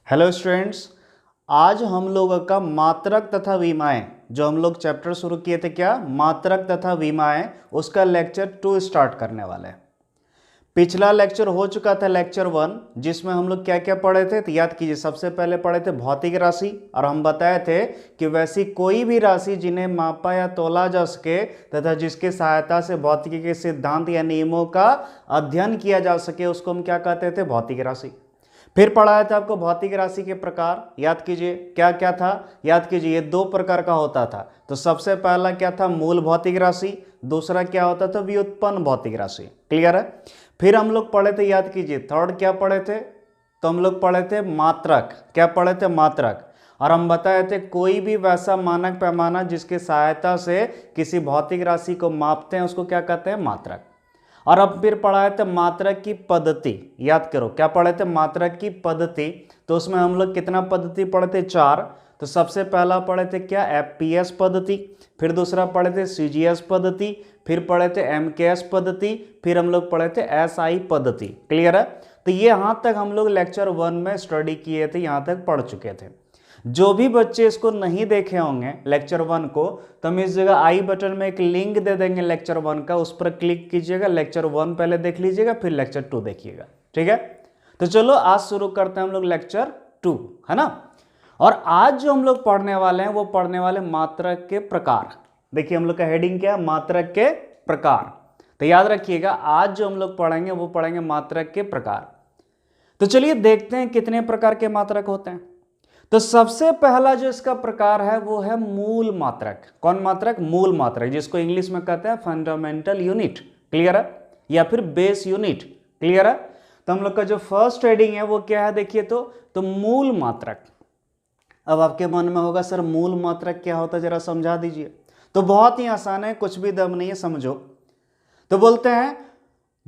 Hello students, आज हम लोगों का मात्रक तथा विमाएं जो हम लोग चैप्टर शुरू किए थे क्या मात्रक तथा विमाएं, उसका लेक्चर 2 स्टार्ट करने वाले हैं। पिछला लेक्चर हो चुका था लेक्चर 1, जिसमें हम लोग क्या क्या पढ़े थे तो याद कीजिए। सबसे पहले पढ़े थे भौतिक राशि और हम बताए थे कि वैसी कोई भी राशि जिन्हें मापा या तोला जा सके तथा जिसके सहायता से भौतिकी के सिद्धांत या नियमों का अध्ययन किया जा सके उसको हम क्या कहते थे, भौतिक राशि। फिर पढ़ाया था आपको भौतिक राशि के प्रकार, याद कीजिए क्या क्या था। याद कीजिए ये दो प्रकार का होता था। तो सबसे पहला क्या था, मूल भौतिक राशि। दूसरा क्या होता था, व्युत्पन्न भौतिक राशि। क्लियर है। फिर हम लोग पढ़े थे, याद कीजिए थर्ड क्या पढ़े थे, तो हम लोग पढ़े थे मात्रक। क्या पढ़े थे, मात्रक। और हम बताए थे कोई भी वैसा मानक पैमाना जिसके सहायता से किसी भौतिक राशि को मापते हैं उसको क्या कहते हैं, मात्रक। और अब फिर पढ़ाए थे मात्रक की पद्धति। याद करो क्या पढ़े थे, मात्रक की पद्धति। तो उसमें हम लोग कितना पद्धति पढ़े थे, 4। तो सबसे पहला पढ़े थे क्या, एफपीएस पद्धति। फिर दूसरा पढ़े थे सीजीएस पद्धति। फिर पढ़े थे एमकेएस पद्धति। फिर हम लोग पढ़े थे एसआई पद्धति। क्लियर है। तो ये यहाँ तक हम लोग लेक्चर 1 में स्टडी किए थे, यहाँ तक पढ़ चुके थे। जो भी बच्चे इसको नहीं देखे होंगे लेक्चर 1 को, तो हम इस जगह आई बटन में एक लिंक दे देंगे लेक्चर 1 का, उस पर क्लिक कीजिएगा। लेक्चर 1 पहले देख लीजिएगा, फिर लेक्चर 2 देखिएगा। ठीक है। तो चलो आज शुरू करते हैं हम लोग लेक्चर 2, है ना। और आज जो हम लोग पढ़ने वाले हैं वो पढ़ने वाले मात्रक के प्रकार। देखिए हम लोग का हेडिंग क्या है, मात्रक के प्रकार। तो याद रखिएगा आज जो हम लोग पढ़ेंगे वो पढ़ेंगे मात्रक के प्रकार। तो चलिए देखते हैं कितने प्रकार के मात्रक होते हैं। तो सबसे पहला जो इसका प्रकार है वो है मूल मात्रक। कौन मात्रक, मूल मात्रक, जिसको इंग्लिश में कहते हैं फंडामेंटल यूनिट। क्लियर है, या फिर बेस यूनिट। क्लियर है। तो हम लोग का जो फर्स्ट हेडिंग है वो क्या है, देखिए तो मूल मात्रक। अब आपके मन में होगा सर मूल मात्रक क्या होता है, जरा समझा दीजिए। तो बहुत ही आसान है, कुछ भी दम नहीं है, समझो। तो बोलते हैं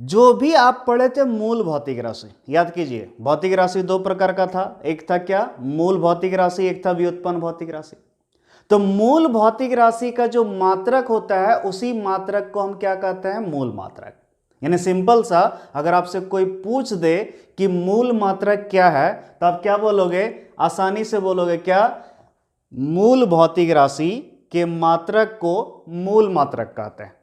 जो भी आप पढ़े थे मूल भौतिक राशि, याद कीजिए भौतिक राशि दो प्रकार का था, एक था क्या मूल भौतिक राशि, एक था व्युत्पन्न भौतिक राशि। तो मूल भौतिक राशि का जो मात्रक होता है उसी मात्रक को हम क्या कहते हैं, मूल मात्रक। यानी सिंपल सा, अगर आपसे कोई पूछ दे कि मूल मात्रक क्या है तो आप क्या बोलोगे, आसानी से बोलोगे क्या, मूल भौतिक राशि के मात्रक को मूल मात्रक कहते हैं।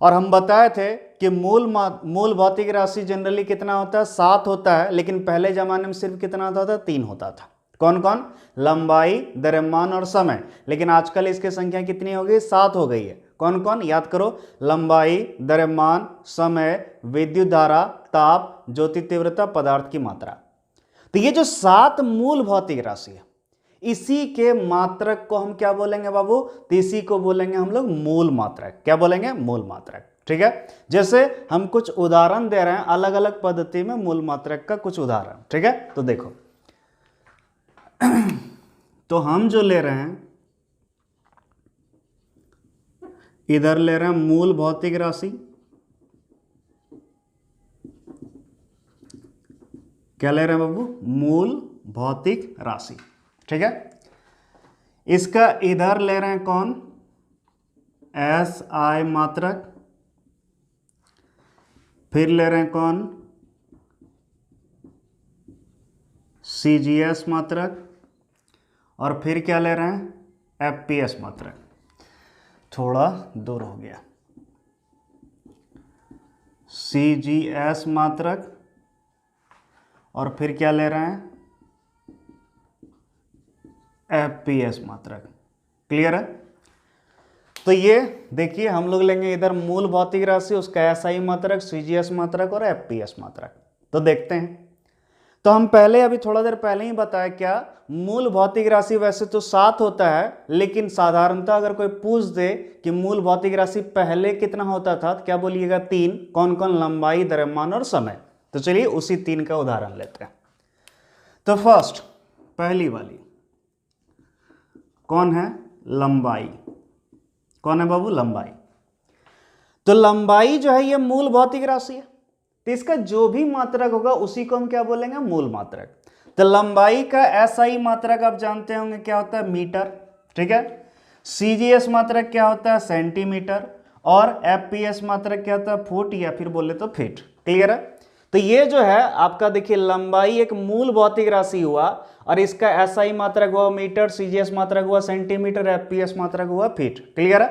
और हम बताए थे कि मूल भौतिक राशि जनरली कितना होता है, 7 होता है, लेकिन पहले जमाने में सिर्फ कितना होता था, 3 होता था। कौन कौन, लंबाई, द्रव्यमान और समय। लेकिन आजकल इसकी संख्या कितनी हो गई, 7 हो गई है। कौन कौन, याद करो, लंबाई, द्रव्यमान, समय, विद्युत धारा, ताप, ज्योति तीव्रता, पदार्थ की मात्रा। तो ये जो 7 मूल भौतिक राशि है इसी के मात्रक को हम क्या बोलेंगे बाबू, तो इसी को बोलेंगे हम लोग मूल मात्रक। क्या बोलेंगे, मूल मात्रक। ठीक है। जैसे हम कुछ उदाहरण दे रहे हैं अलग अलग पद्धति में मूल मात्रक का कुछ उदाहरण। ठीक है। तो देखो तो हम जो ले रहे हैं, इधर ले रहे हैं मूल भौतिक राशि। क्या ले रहे हैं बाबू, मूल भौतिक राशि। ठीक है। इसका इधर ले रहे हैं कौन, एस आई मात्रक। फिर ले रहे हैं कौन, सीजीएस मात्रक। और फिर क्या ले रहे हैं, एफपीएस मात्रक। थोड़ा दूर हो गया, सीजीएस मात्रक। और फिर क्या ले रहे हैं, एफपीएस मात्रक। क्लियर है। तो ये देखिए हम लोग लेंगे इधर मूल भौतिक राशि, उसका एसआई मात्रक, सीजीएस मात्रक और एफपीएस मात्रक। तो देखते हैं। तो हम पहले अभी थोड़ा देर पहले ही बताया क्या, मूल भौतिक राशि वैसे तो 7 होता है, लेकिन साधारणतः अगर कोई पूछ दे कि मूल भौतिक राशि पहले कितना होता था तो क्या बोलिएगा, 3। कौन कौन, लंबाई, द्रव्यमान और समय। तो चलिए उसी 3 का उदाहरण लेते हैं। तो फर्स्ट पहली वाली कौन है, लंबाई। कौन है बाबू, लंबाई। तो लंबाई जो है ये मूल भौतिक राशि है, तो इसका जो भी मात्रक होगा उसी को हम क्या बोलेंगे, मूल मात्रक। तो लंबाई का एसआई मात्रक आप जानते होंगे क्या होता है, मीटर। ठीक है। सीजीएस मात्रक क्या होता है, सेंटीमीटर। और एफपीएस मात्रक क्या होता है, फुट, या फिर बोले तो फीट। क्लियर है। तो ये जो है आपका देखिए लंबाई एक मूल भौतिक राशि हुआ और इसका एसआई मात्रक हुआ मीटर, सीजीएस मात्रक हुआ सेंटीमीटर, एफपीएस मात्रक हुआ फीट। क्लियर है?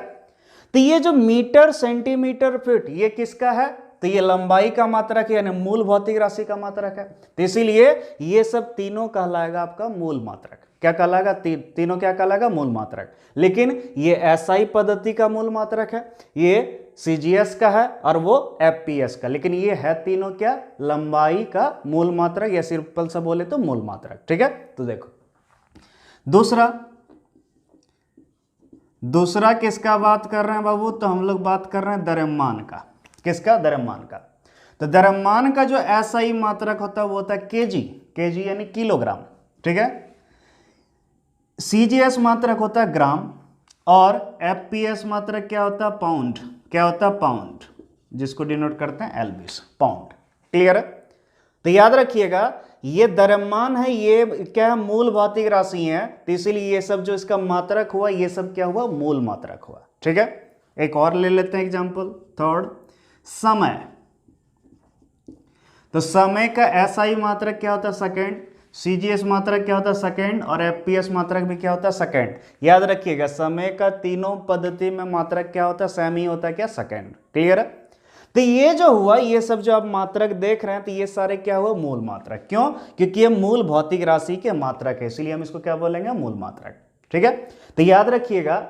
तो ये जो मीटर, सेंटीमीटर, फीट ये किसका है? तो ये लंबाई का मात्रक है, यानी मूल भौतिक राशि का मात्रक है। तो इसीलिए ये सब तीनों कहलाएगा आपका मूल मात्रक। क्या कहलाएगा? तीनों क्या कहलाएगा? मूल मात्रक। लेकिन ये एसआई पद्धति का मूल मात्रक है, ये सीजीएस का है और वो एफपीएस का। लेकिन ये है तीनों क्या? लंबाई का मूल मात्रक, या सिंपल सा बोले तो मूल मात्रक। ठीक है? तो देखो दूसरा किसका बात कर रहे हैं बाबू? तो हम लोग बात कर रहे हैं द्रव्यमान का। किसका? द्रव्यमान का। तो द्रव्यमान का जो एसआई मात्रक होता है वो होता है केजी, केजी यानी किलोग्राम। ठीक है? सीजीएस मात्रक होता है ग्राम और एफपीएस मात्रक क्या होता है? पाउंड। क्या होता है? पाउंड, जिसको डिनोट करते हैं एलबीस, पाउंड। क्लियर है? तो याद रखिएगा ये द्रव्यमान है, ये क्या है? मूल भौतिक राशि है। तो इसीलिए ये सब जो इसका मात्रक हुआ ये सब क्या हुआ? मूल मात्रक हुआ। ठीक है? एक और ले लेते हैं एग्जांपल, थर्ड, समय। तो समय का एसआई मात्रक क्या होता है? सेकेंड। सीजीएस मात्रक क्या होता है? सेकेंड। और एफपीएस मात्रक भी क्या होता है? सेकेंड। याद रखिएगा समय का तीनों पद्धति में मात्रक क्या होता है? सेम ही होता है। क्या? सेकेंड। क्लियर है? तो ये जो हुआ, ये सब जो आप मात्रक देख रहे हैं, तो ये सारे क्या हुआ? मूल मात्रक। क्यों? क्योंकि ये मूल भौतिक राशि के मात्रक है, इसलिए हम इसको क्या बोलेंगे? मूल मात्रक। ठीक है? तो याद रखिएगा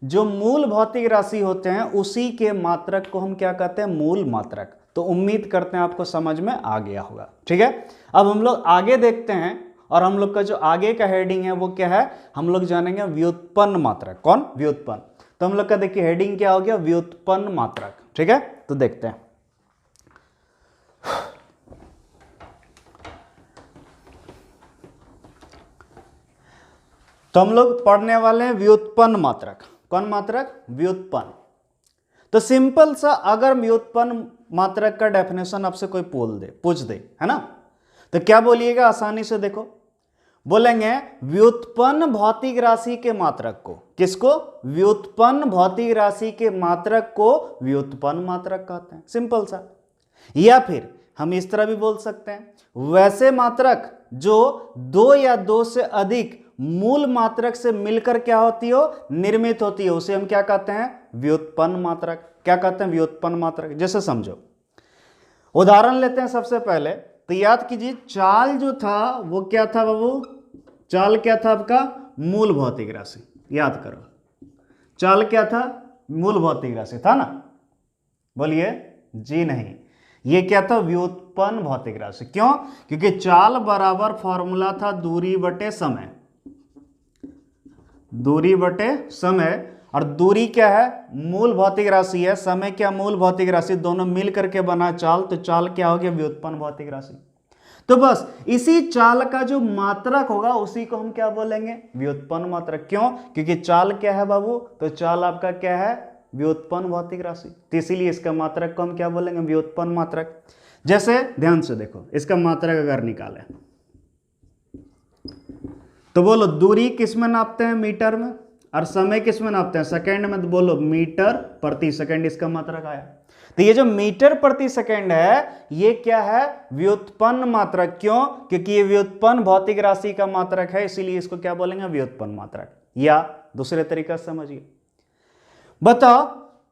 जो मूल भौतिक राशि होते हैं उसी के मात्रक को हम क्या कहते हैं? मूल मात्रक। तो उम्मीद करते हैं आपको समझ में आ गया होगा। ठीक है? अब हम लोग आगे देखते हैं और हम लोग का जो आगे का हेडिंग है वो क्या है? हम लोग जानेंगे व्युत्पन्न मात्रक। कौन? व्युत्पन्न। तो हम लोग का देखिए हेडिंग क्या हो गया? व्युत्पन्न मात्रक। ठीक है? तो देखते हैं। तो हम लोग पढ़ने वाले हैं व्युत्पन्न मात्रक। कौन मात्रक? व्युत्पन्न। तो सिंपल सा अगर व्युत्पन्न मात्रक का डेफिनेशन आपसे कोई पूछ दे, है ना, तो क्या बोलिएगा? आसानी से देखो, बोलेंगे व्युत्पन्न भौतिक राशि के मात्रक को। किसको? व्युत्पन्न भौतिक राशि के मात्रक को व्युत्पन्न मात्रक कहते हैं। सिंपल सा। या फिर हम इस तरह भी बोल सकते हैं वैसे मात्रक जो दो या दो से अधिक मूल मात्रक से मिलकर क्या होती हो? निर्मित होती हो, उसे हम क्या कहते हैं? व्युत्पन्न मात्रक। क्या कहते हैं? व्युत्पन्न मात्रक। जैसे समझो, उदाहरण लेते हैं सबसे पहले। तो याद कीजिए चाल जो था वो क्या था बाबू? चाल क्या था आपका? मूल भौतिक राशि। याद करो, चाल क्या था? मूल भौतिक राशि था ना? बोलिए जी नहीं, ये क्या था? व्युत्पन्न भौतिक राशि। क्यों? क्योंकि चाल बराबर फॉर्मूला था दूरी बटे समय। दूरी बटे समय, और दूरी क्या है? मूल भौतिक राशि है। समय क्या? मूल भौतिक राशि। दोनों मिल करके बना चाल, तो चाल क्या हो गया? व्युत्पन्न भौतिक राशि। तो बस इसी चाल का जो मात्रक होगा उसी को हम क्या बोलेंगे? व्युत्पन्न मात्रक। क्यों? क्योंकि चाल क्या है बाबू? तो चाल आपका क्या है? व्युत्पन्न भौतिक राशि। तो इसीलिए इसका मात्रक को हम क्या बोलेंगे? व्युत्पन्न मात्रक। जैसे ध्यान से देखो, इसका मात्रक अगर निकालें तो बोलो दूरी किस में नापते हैं? मीटर में। और समय किस में नापते हैं? सेकंड में। तो बोलो मीटर प्रति सेकंड इसका मात्रक आया। तो ये जो मीटर प्रति सेकंड है ये क्या है? व्युत्पन्न मात्रक। क्यों? क्योंकि ये व्युत्पन्न भौतिक राशि का मात्रक है, इसीलिए इसको क्या बोलेंगे? व्युत्पन्न मात्रक। या दूसरे तरीका से समझिए, बताओ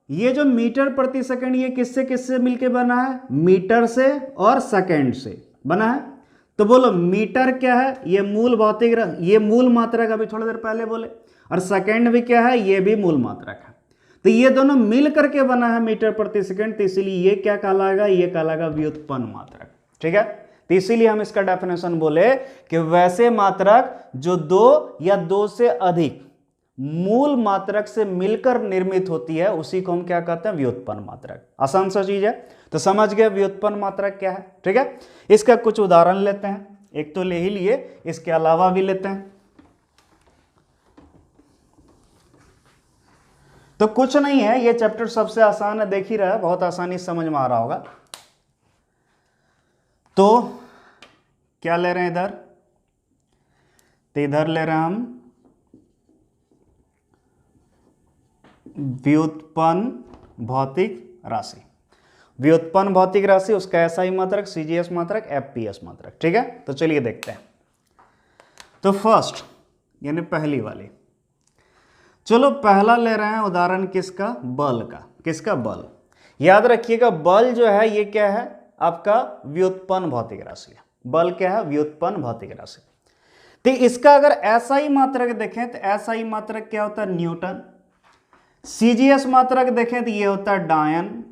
ये जो मीटर प्रति सेकंड ये किससे किससे मिलके बना है? मीटर से और सेकंड से बना है। तो बोलो मीटर क्या है? ये मूल भौतिक, ये मूल मात्रक अभी थोड़ी देर पहले बोले। और सेकंड भी क्या है? ये भी मूल मात्रक है। तो ये दोनों मिल करके बना है मीटर प्रति सेकंड, तो इसीलिए ये क्या कहलाएगा? ये कहलाएगा व्युत्पन्न मात्रक। ठीक है? तो इसीलिए हम इसका डेफिनेशन बोले कि वैसे मात्रक जो दो या दो से अधिक मूल मात्रक से मिलकर निर्मित होती है उसी को हम क्या कहते हैं? व्युत्पन्न मात्रक। आसान सा चीज है। तो समझ गए व्युत्पन्न मात्रक क्या है। ठीक है? इसका कुछ उदाहरण लेते हैं, एक तो ले ही लिए, इसके अलावा भी लेते हैं। तो कुछ नहीं है, ये चैप्टर सबसे आसान है, देख ही रहा है, बहुत आसानी से समझ में आ रहा होगा। तो क्या ले रहे हैं इधर? तो इधर ले रहे हैं हम व्युत्पन्न भौतिक राशि, व्युत्पन्न भौतिक राशि, उसका एसआई मात्रक, सीजीएस मात्रक, एफपीएस मात्रक। ठीक है, तो चलिए देखते हैं। तो फर्स्ट यानी पहली वाली, चलो पहला ले रहे हैं उदाहरण किसका, बल का। किसका, बल। याद रखिएगा बल जो है ये क्या है, आपका व्युत्पन्न भौतिक राशि है। बल क्या है, व्युत्पन्न भौतिक राशि। तो इसका अगर एसआई मात्रक देखें तो एसआई मात्रक क्या होता है, न्यूटन। सीजीएस मात्रक देखें तो ये होता है डायन।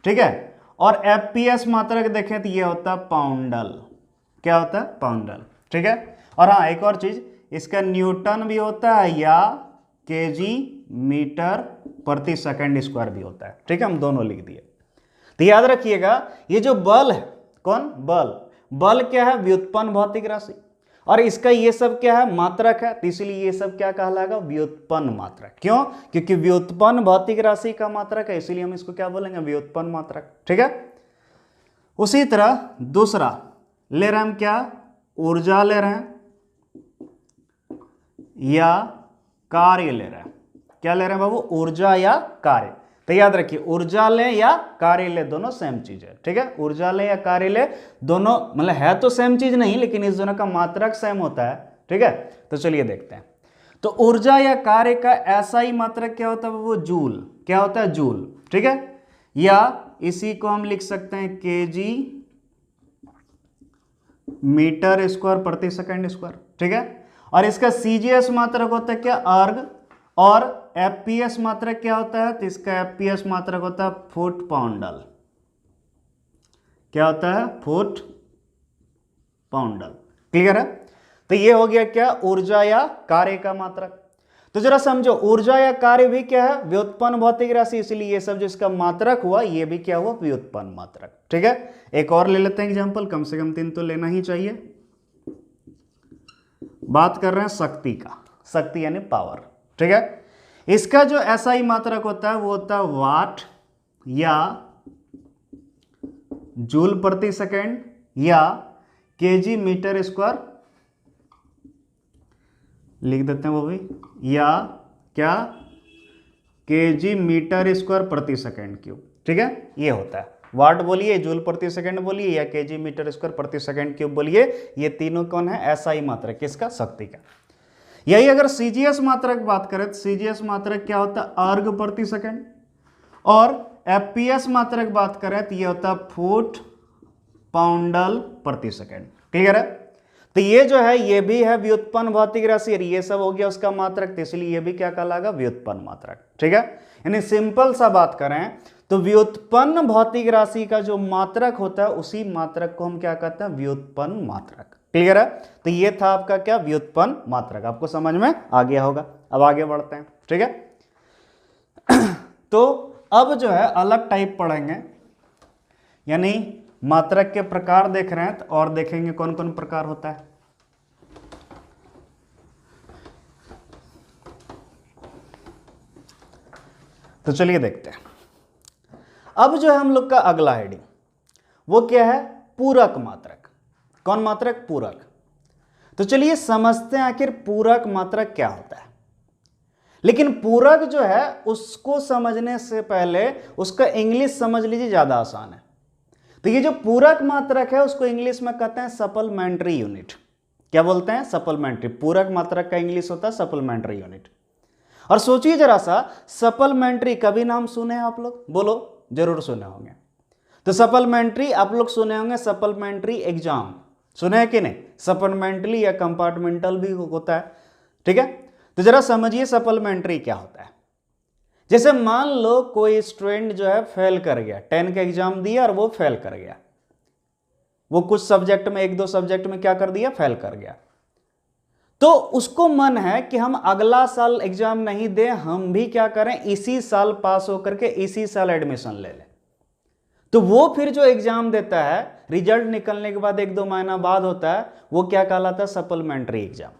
ठीक है, और एफपीएस मात्रक देखें तो ये होता है पाउंडल। क्या होता है, पाउंडल। ठीक है, और हाँ एक और चीज, इसका न्यूटन भी होता है या केजी मीटर प्रति सेकंड स्क्वायर भी होता है। ठीक है, हम दोनों लिख दिए। तो याद रखिएगा ये जो बल है, कौन, बल, बल क्या है, व्युत्पन्न भौतिक राशि, और इसका ये सब क्या है, मात्रक है। तो इसीलिए ये सब क्या कहलाएगा, व्युत्पन्न मात्रक। क्यों, क्योंकि व्युत्पन्न भौतिक राशि का मात्रक है, इसीलिए हम इसको क्या बोलेंगे, व्युत्पन्न मात्रक। ठीक है, उसी तरह दूसरा ले रहे हैं हम क्या, ऊर्जा ले रहे हैं या कार्य ले रहे हैं। क्या ले रहे हैं बाबू, ऊर्जा या कार्य। तो याद रखिए ऊर्जा ले या कार्य ले दोनों सेम चीज है। ठीक है, ऊर्जा ले या कार्य ले दोनों मतलब है तो सेम चीज नहीं, लेकिन इस दोनों का मात्रक सेम होता है। ठीक है, तो चलिए देखते हैं। तो ऊर्जा या कार्य का एसआई मात्रक क्या होता है, वो जूल। क्या होता है, जूल। ठीक है, या इसी को हम लिख सकते हैं केजी मीटर स्क्वायर प्रति सेकंड स्क्वायर। ठीक है, और इसका सीजीएस मात्रक होता है क्या, अर्ग, और एफपीएस मात्रक क्या होता है, तो इसका एफपीएस मात्रक होता है फुट पाउंडल। क्या होता है, फुट पाउंडल। क्लियर है, तो ये हो गया क्या, ऊर्जा या कार्य का मात्रक। तो जरा समझो ऊर्जा या कार्य भी क्या है, व्युत्पन्न भौतिक राशि, इसलिए ये सब जो इसका मात्रक हुआ ये भी क्या हुआ, व्युत्पन्न मात्रक। ठीक है, एक और ले लेते हैं एग्जांपल, कम से कम 3 तो लेना ही चाहिए। बात कर रहे हैं शक्ति का, शक्ति यानी पावर। ठीक है, इसका जो एसआई मात्रक होता है वो होता है वाट या जूल प्रति सेकंड या केजी मीटर स्क्वायर लिख देते हैं वो भी, या क्या, केजी मीटर स्क्वायर प्रति सेकंड क्यूब। ठीक है, ये होता है, वाट बोलिए, जूल प्रति सेकंड बोलिए, या केजी मीटर स्क्वायर प्रति सेकंड क्यूब बोलिए। ये तीनों कौन है, एसआई मात्रक, किसका, शक्ति का। यही अगर सीजीएस मात्रक बात करें तो सीजीएस मात्रक क्या होता है, अर्ग प्रति सेकंड, और एफपीएस मात्रक बात करें तो ये होता है फुट पाउंडल प्रति सेकंड। क्लियर है, तो ये जो है ये भी है व्युत्पन्न भौतिक राशि, ये सब हो गया उसका मात्रक, तो इसलिए ये भी क्या कहलाएगा, व्युत्पन्न मात्रक। ठीक है, यानी सिंपल सा बात करें तो व्युत्पन्न भौतिक राशि का जो मात्रक होता है उसी मात्रक को हम क्या कहते हैं, व्युत्पन्न मात्रक। क्लियर है, तो ये था आपका क्या, व्युत्पन्न मात्रक। आपको समझ में आ गया होगा। अब आगे बढ़ते हैं। ठीक है, तो अब जो है अलग टाइप पढ़ेंगे, यानी मात्रक के प्रकार देख रहे हैं तो और देखेंगे कौन कौन प्रकार होता है। तो चलिए देखते हैं। अब जो है हम लोग का अगला हेडिंग वो क्या है, पूरक मात्रक। कौन मात्रक, पूरक। तो चलिए समझते हैं आखिर पूरक मात्रक क्या होता है। लेकिन पूरक जो है उसको समझने से पहले उसका इंग्लिश समझ लीजिए, ज्यादा आसान है। तो ये जो पूरक मात्रक है उसको इंग्लिश में कहते हैं सप्लीमेंट्री यूनिट। क्या बोलते हैं, सप्लीमेंट्री। पूरक मात्रक का इंग्लिश होता है सप्लीमेंट्री यूनिट। और सोचिए जरा सा, सप्लीमेंट्री कभी नाम सुने हैं आप लोग, बोलो, जरूर सुने होंगे। तो सप्लीमेंट्री आप लोग सुने होंगे, सप्लीमेंट्री एग्जाम सुने हैं कि नहीं, सप्लीमेंट्री या कंपार्टमेंटल भी होता है। ठीक है, तो जरा समझिए सप्लीमेंट्री क्या होता है। जैसे मान लो कोई स्टूडेंट जो है फेल कर गया, 10 का एग्जाम दिया और वो फेल कर गया, वो कुछ सब्जेक्ट में, 1-2 सब्जेक्ट में क्या कर दिया, फेल कर गया। तो उसको मन है कि हम अगला साल एग्जाम नहीं दें, हम भी क्या करें, इसी साल पास होकर के इसी साल एडमिशन ले लें। तो वो फिर जो एग्जाम देता है, रिजल्ट निकलने के बाद 1-2 महीना बाद होता है, वो क्या कहलाता है, सप्लीमेंट्री एग्जाम।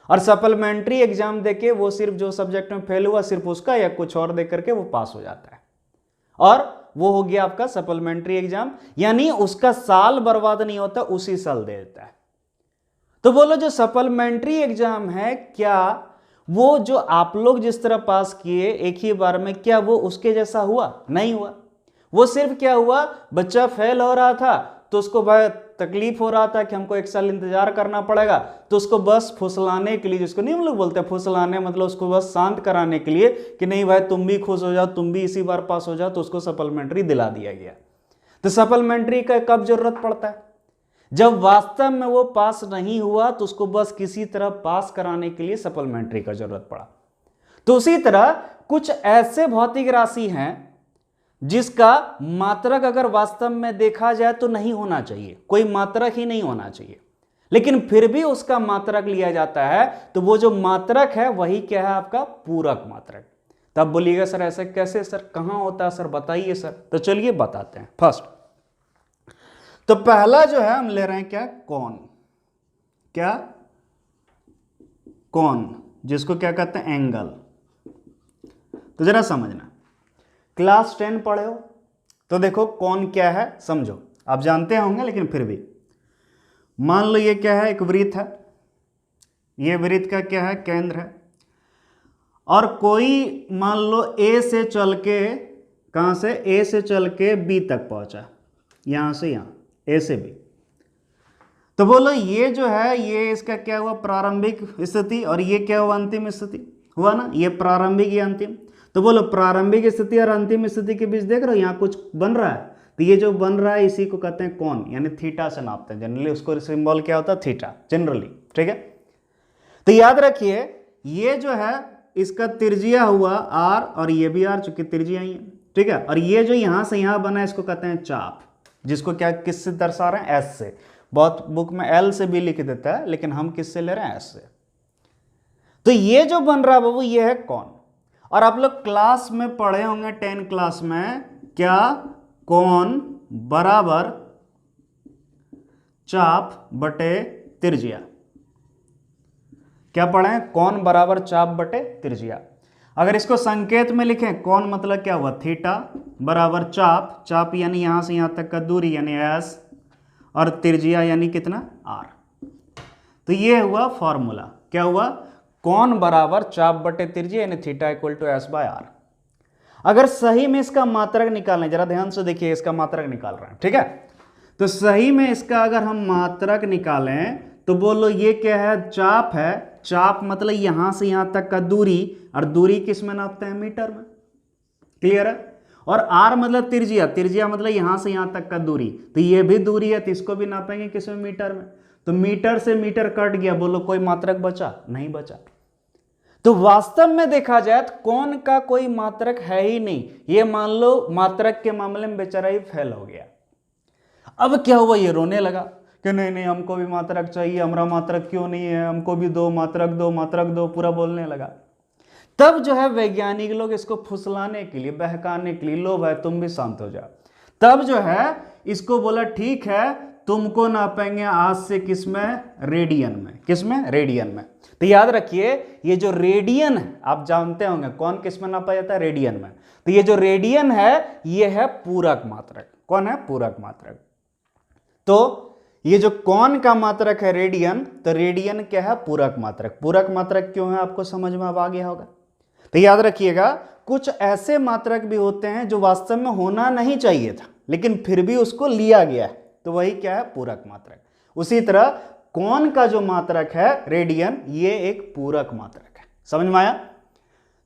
और सप्लीमेंट्री एग्जाम देके वो सिर्फ जो सब्जेक्ट में फेल हुआ सिर्फ उसका या कुछ और देकर के वो पास हो जाता है, और वो हो गया आपका सप्लीमेंट्री एग्जाम। यानी उसका साल बर्बाद नहीं होता, उसी साल दे देता है। तो बोलो जो सप्लीमेंट्री एग्जाम है, क्या वो जो आप लोग जिस तरह पास किए एक ही बार में, क्या वो उसके जैसा हुआ, नहीं हुआ। वो सिर्फ क्या हुआ, बच्चा फेल हो रहा था तो उसको तकलीफ हो रहा था कि हमको 1 साल इंतजार करना पड़ेगा, तो उसको बस फुसलाने के लिए, जिसको नहीं हम लोग बोलते हैं फुसलाने, मतलब उसको बस शांत कराने के लिए कि नहीं भाई तुम भी खुश हो जाओ, तुम भी इसी बार पास हो जाओ, तो उसको सप्लीमेंट्री दिला दिया गया। तो सप्लीमेंट्री का कब जरूरत पड़ता है, जब वास्तव में वो पास नहीं हुआ तो उसको बस किसी तरह पास कराने के लिए सप्लीमेंट्री का जरूरत पड़ा। तो उसी तरह कुछ ऐसे भौतिक राशि हैं जिसका मात्रक अगर वास्तव में देखा जाए तो नहीं होना चाहिए, कोई मात्रक ही नहीं होना चाहिए, लेकिन फिर भी उसका मात्रक लिया जाता है, तो वो जो मात्रक है वही क्या है, आपका पूरक मात्रक। तब बोलिएगा सर ऐसे कैसे, सर कहां होता है सर, बताइए सर। तो चलिए बताते हैं। फर्स्ट तो पहला जो है हम ले रहे हैं क्या, कौन, क्या कौन, जिसको क्या कहते हैं, एंगल। तो जरा समझना, क्लास 10 पढ़े हो तो देखो कौन क्या है समझो, आप जानते होंगे लेकिन फिर भी। मान लो ये क्या है, एक वृत्त है, ये वृत्त का क्या है, केंद्र है, और कोई मान लो ए से चल के, कहां से, ए से चल के बी तक पहुंचा, यहां से यहां, ए से बी। तो बोलो ये जो है, ये इसका क्या हुआ, प्रारंभिक स्थिति, और ये क्या हुआ, अंतिम स्थिति हुआ ना, ये प्रारंभिक या अंतिम। तो बोलो प्रारंभिक स्थिति और अंतिम स्थिति के बीच देख रहे हो यहाँ कुछ बन रहा है, तो ये जो बन रहा है इसी को कहते हैं कोण, यानी थीटा से नापते हैं जनरली, उसको सिंबल क्या होता है, थीटा जनरली, ठीक है। तो याद रखिए ये जो है इसका त्रिज्या हुआ आर, और ये भी आर, चूंकि त्रिज्या ही है, ठीक है। और ये जो यहां से यहां बना है इसको कहते हैं चाप, जिसको क्या किससे दर्शा रहे हैं, एस से। बहुत बुक में एल से भी लिख देता है, लेकिन हम किससे ले रहे हैं, एस से। तो ये जो बन रहा है बाबू ये है कोण। और आप लोग क्लास में पढ़े होंगे 10 क्लास में, क्या, कोण बराबर चाप बटे त्रिज्या। क्या पढ़े, कोण बराबर चाप बटे त्रिज्या। अगर इसको संकेत में लिखें, कोण मतलब क्या हुआ, थीटा, बराबर चाप, चाप यानी यहां से यहां तक का दूरी यानी एस, और त्रिज्या यानी कितना, आर। तो ये हुआ फॉर्मूला, क्या हुआ, कोण बराबर चाप बटे त्रिज्या यानी theta equal to S by R. अगर सही में इसका मात्रक निकालें, जरा ध्यान से देखिए, इसका मात्रक निकाल रहे हैं, ठीक है। तो सही में इसका अगर हम मात्रक निकालें तो बोलो ये क्या है, चाप है, चाप मतलब यहां से यहां तक का दूरी, और दूरी किस में नापते हैं, मीटर में, क्लियर है। और आर मतलब त्रिज्या, त्रिज्या मतलब यहां से यहां तक का दूरी, तो ये भी दूरी है तो इसको भी नापेंगे किस में, मीटर में। तो मीटर से मीटर कट गया, बोलो कोई मात्रक बचा, नहीं बचा। तो वास्तव में देखा जाए तो कोण का कोई मात्रक है ही नहीं, ये मान लो मात्रक के मामले में बेचारा ही फेल हो गया। अब क्या हुआ, ये रोने लगा कि नहीं नहीं हमको भी मात्रक चाहिए, हमारा मात्रक क्यों नहीं है, हमको भी दो मात्रक दो, मात्रक दो, पूरा बोलने लगा। तब जो है वैज्ञानिक लोग इसको फुसलाने के लिए, बहकाने के लिए, लो भाई तुम भी शांत हो जाओ, तब जो है इसको बोला ठीक है तुमको नापेंगे आज से किस में, रेडियन में, किस में, रेडियन में। तो याद रखिए ये जो रेडियन है, आप जानते होंगे कौन किस में नापा जाता है, रेडियन में। तो ये जो रेडियन है ये है पूरक मात्रक, कौन है, पूरक मात्रक। तो ये जो कोण का मात्रक है रेडियन, तो रेडियन क्या है, पूरक मात्रक। पूरक मात्रक क्यों है आपको समझ में अब आ गया होगा। तो याद रखिएगा कुछ ऐसे मात्रक भी होते हैं जो वास्तव में होना नहीं चाहिए था लेकिन फिर भी उसको लिया गया है, तो वही क्या है, पूरक मात्रक। उसी तरह कोण का जो मात्रक है रेडियन, ये एक पूरक मात्रक है। समझ में आया।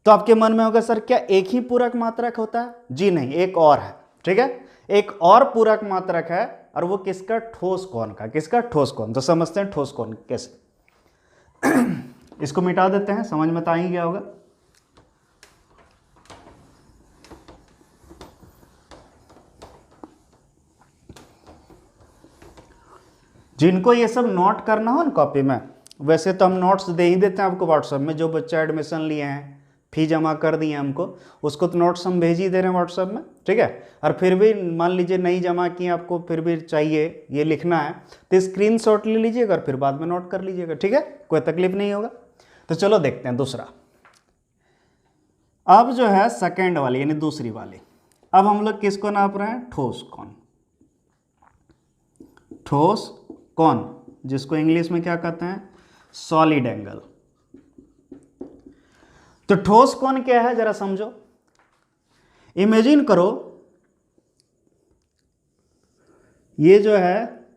तो आपके मन में होगा सर क्या एक ही पूरक मात्रक होता है, जी नहीं, एक और है, ठीक है। एक और पूरक मात्रक है, और वो किसका, ठोस कोण का। किसका, ठोस कोण। तो समझते हैं ठोस कोण कैसे। इसको मिटा देते हैं, समझ में तो आ ही गया होगा। जिनको ये सब नोट करना हो ना कॉपी में, वैसे तो हम नोट्स दे ही देते हैं आपको व्हाट्सएप में, जो बच्चे एडमिशन लिए हैं, फी जमा कर दी है हमको, उसको तो नोट्स हम भेज ही दे रहे हैं व्हाट्सएप में, ठीक है। और फिर भी मान लीजिए नहीं जमा किए, आपको फिर भी चाहिए ये लिखना है, तो स्क्रीनशॉट ले लीजिएगा और फिर बाद में नोट कर लीजिएगा, ठीक है, कोई तकलीफ नहीं होगा। तो चलो देखते हैं दूसरा। अब जो है सेकेंड वाली यानी दूसरी वाली, अब हम लोग किसको नाप रहे हैं, ठोस कोण। ठोस कोण जिसको इंग्लिश में क्या कहते हैं, सॉलिड एंगल। तो ठोस कोण क्या है जरा समझो। इमेजिन करो ये जो है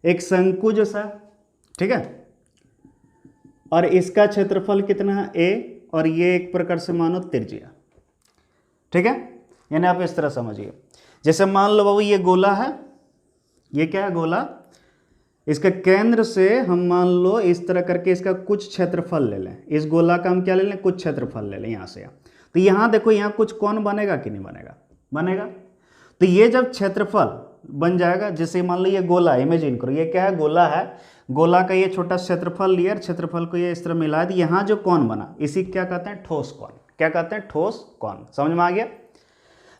एक शंकु जैसा, ठीक है, और इसका क्षेत्रफल कितना है a, और ये एक प्रकार से मानो त्रिज्या, ठीक है। यानी आप इस तरह समझिए, जैसे मान लो बाबू ये गोला है, ये क्या है गोला, इसके केंद्र से हम मान लो इस तरह करके इसका कुछ क्षेत्रफल ले लें, इस गोला का हम क्या ले लें, कुछ क्षेत्रफल ले लें यहाँ से। तो यहाँ देखो यहाँ कुछ कोण बनेगा कि नहीं बनेगा, बनेगा। तो ये जब क्षेत्रफल बन जाएगा, जैसे मान लो ये गोला, इमेजिन करो ये क्या है, गोला है, गोला का ये छोटा क्षेत्रफल लिया, क्षेत्रफल को ये इस तरह मिला दिया, यहाँ जो कोण बना इसी क्या कहते हैं, ठोस कोण। क्या कहते हैं, ठोस कोण। समझ में आ गया।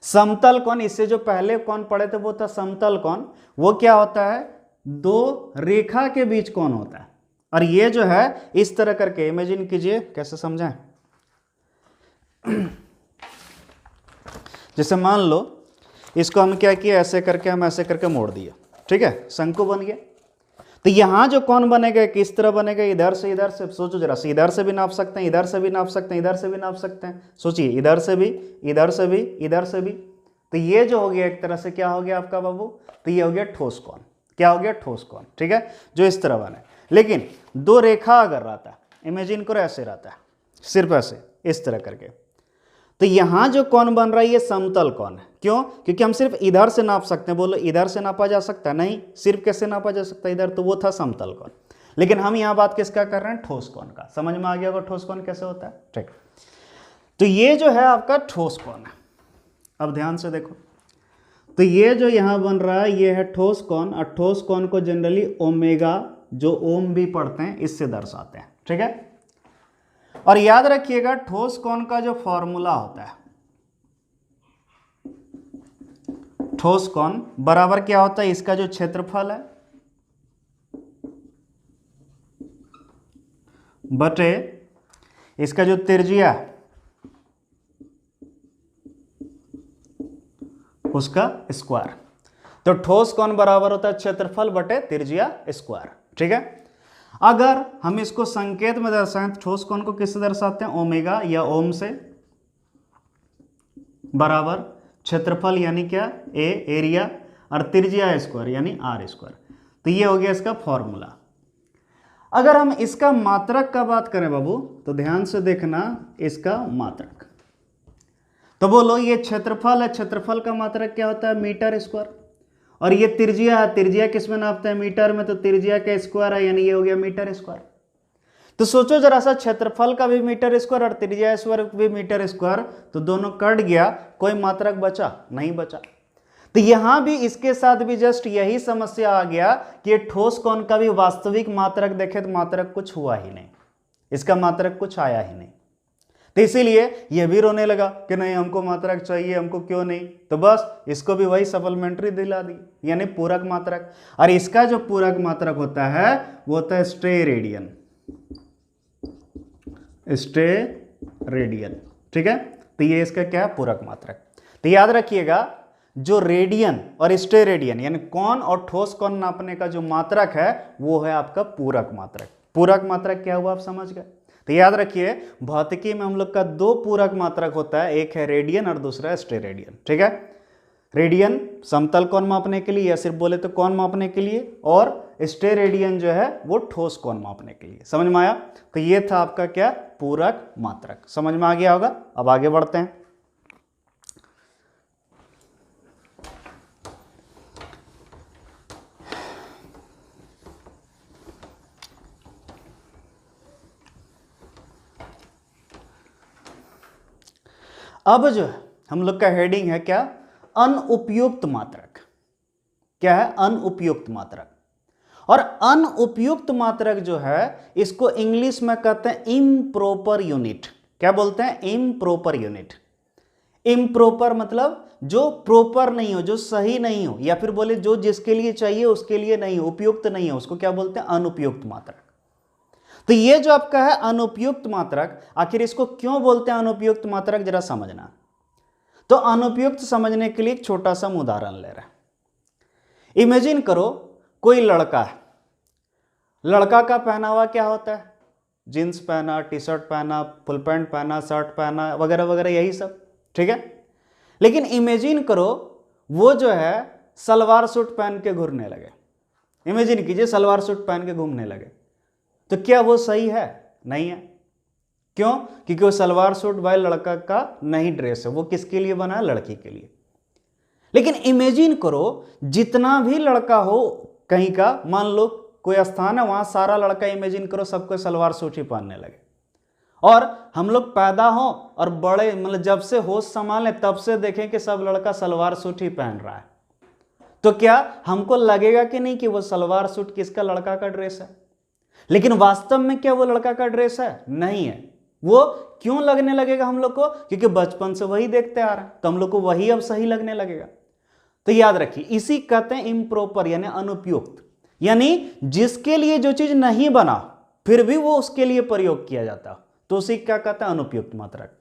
समतल कोण, इससे जो पहले कोण पढ़े थे वो था समतल कोण। वो क्या होता है, दो रेखा के बीच कोण होता है, और ये जो है इस तरह करके इमेजिन कीजिए, कैसे समझाएं। जैसे मान लो इसको हम क्या किया, ऐसे करके हम ऐसे करके मोड़ दिए, ठीक है, शंकु बन गया। तो यहां जो कोण बनेगा किस तरह बनेगा, इधर से इधर से, सोचो जरा से, इधर से भी नाप सकते हैं, इधर से भी नाप सकते हैं, इधर से भी नाप सकते हैं, सोचिए, इधर से भी, इधर से भी, इधर से भी। तो ये जो हो गया एक तरह से क्या हो गया आपका बाबू, तो ये हो गया ठोस कोण। क्या हो गया, ठोस कोण, ठीक है, जो इस तरह बने। लेकिन दो रेखा अगर रहता है, इमेजिन करो ऐसे रहता है, सिर्फ ऐसे इस तरह करके, तो यहां जो कोण बन रहा है ये समतल कोण है। क्यों, क्योंकि हम सिर्फ इधर से नाप सकते हैं। बोलो इधर से नापा जा सकता है, नहीं, सिर्फ कैसे नापा जा सकता है, इधर, तो वो था समतल कोण। लेकिन हम यहां बात किसका कर रहे हैं, ठोस कोण का। समझ में आ गया होगा ठोस कोण कैसे होता है, ठीक। तो ये जो है आपका ठोस कोण है। अब ध्यान से देखो, तो ये जो यहां बन रहा है ये है ठोस कोण, और ठोस कोण को जनरली ओमेगा, जो ओम भी पढ़ते हैं, इससे दर्शाते हैं, ठीक है। और याद रखिएगा ठोस कोण का जो फॉर्मूला होता है, ठोस कोण बराबर क्या होता है, इसका जो क्षेत्रफल है बटे इसका जो त्रिज्या उसका स्क्वायर। तो ठोस कोण बराबर होता है क्षेत्रफल बटे त्रिज्या स्क्वायर, ठीक है। अगर हम इसको संकेत में दर्शाएं, ठोस कोण को किससे दर्शाते हैं, ओमेगा या ओम से, बराबर क्षेत्रफल यानी क्या, ए, एरिया, और त्रिज्या स्क्वायर यानी आर स्क्वायर। तो ये हो गया इसका फॉर्मूला। अगर हम इसका मात्रक का बात करें बाबू, तो ध्यान से देखना, इसका मात्रक, तो बोलो ये क्षेत्रफल है, क्षेत्रफल का मात्रक क्या होता है, मीटर स्क्वायर, और ये त्रिज्या है, त्रिज्या किस में नापते हैं, मीटर में, तो त्रिज्या का स्क्वायर है, यानी ये हो गया मीटर स्क्वायर। तो सोचो जरा सा, क्षेत्रफल का भी मीटर स्क्वायर और त्रिज्या स्क्वायर भी मीटर स्क्वायर, तो दोनों कट गया, कोई मात्रक बचा नहीं, बचा। तो यहां भी इसके साथ भी जस्ट यही समस्या आ गया कि ये ठोस कोण का भी वास्तविक मात्रक देखे तो मात्रक कुछ हुआ ही नहीं, इसका मात्रक कुछ आया ही नहीं। तो इसीलिए यह भी रोने लगा कि नहीं हमको मात्रक चाहिए, हमको क्यों नहीं, तो बस इसको भी वही सप्लीमेंट्री दिला दी, यानी पूरक मात्रक। और इसका जो पूरक मात्रक होता है वो होता है स्टेरेडियन, स्टेरेडियन, ठीक है। तो ये इसका क्या है, पूरक मात्रक। तो याद रखिएगा, जो रेडियन और स्टेरेडियन यानी कोण और ठोस कोण नापने का जो मात्रक है वो है आपका पूरक मात्रक। पूरक मात्रक क्या हुआ, आप समझ गए। तो याद रखिए, भौतिकी में हम लोग का दो पूरक मात्रक होता है, एक है रेडियन और दूसरा है स्टेरेडियन, ठीक है। रेडियन समतल कोण मापने के लिए, या सिर्फ बोले तो कोण मापने के लिए, और स्टेरेडियन जो है वो ठोस कोण मापने के लिए। समझ में आया। तो ये था आपका क्या, पूरक मात्रक। समझ में आ गया होगा। अब आगे बढ़ते हैं। अब जो हम लोग का हेडिंग है क्या, अनुपयुक्त मात्रक। क्या है, अनुपयुक्त मात्रक। और अनुपयुक्त मात्रक जो है इसको इंग्लिश में कहते हैं इम्प्रॉपर यूनिट। क्या बोलते हैं, इम्प्रॉपर यूनिट। इम्प्रॉपर मतलब जो प्रॉपर नहीं हो, जो सही नहीं हो, या फिर बोले जो जिसके लिए चाहिए उसके लिए नहीं हो, उपयुक्त नहीं हो, उसको क्या बोलते हैं, अनुपयुक्त मात्रक। तो ये जो आपका है अनुपयुक्त मात्रक, आखिर इसको क्यों बोलते हैं अनुपयुक्त मात्रक, जरा समझना। तो अनुपयुक्त समझने के लिए एक छोटा सा उदाहरण ले रहे हैं। इमेजिन करो कोई लड़का है, लड़का का पहनावा क्या होता है, जींस पहना, टी शर्ट पहना, फुल पैंट पहना, शर्ट पहना, वगैरह वगैरह, यही सब, ठीक है। लेकिन इमेजिन करो वो जो है सलवार सूट पहन के घूमने लगे, इमेजिन कीजिए सलवार सूट पहन के घूमने लगे, तो क्या वो सही है? नहीं है। क्यों? क्योंकि वो सलवार सूट भाई लड़का का नहीं ड्रेस है, वो किसके लिए बना है? लड़की के लिए। लेकिन इमेजिन करो जितना भी लड़का हो कहीं का, मान लो कोई स्थान है वहां सारा लड़का, इमेजिन करो सबको सलवार सूट ही पहनने लगे, और हम लोग पैदा हो और बड़े मतलब जब से होश संभाले तब से देखें कि सब लड़का सलवार सूट ही पहन रहा है, तो क्या हमको लगेगा कि नहीं कि वो सलवार सूट किसका? लड़का का ड्रेस है। लेकिन वास्तव में क्या वो लड़का का ड्रेस है? नहीं है। वो क्यों लगने लगेगा हम लोग को? क्योंकि बचपन से वही देखते आ रहे हैं, तो हम लोग को वही अब सही लगने लगेगा। तो याद रखिए, इसी कहते हैं इम्प्रॉपर यानी अनुपयुक्त, यानी जिसके लिए जो चीज नहीं बना फिर भी वो उसके लिए प्रयोग किया जाता, तो उसी क्या कहते हैं? अनुपयुक्त मात्रक।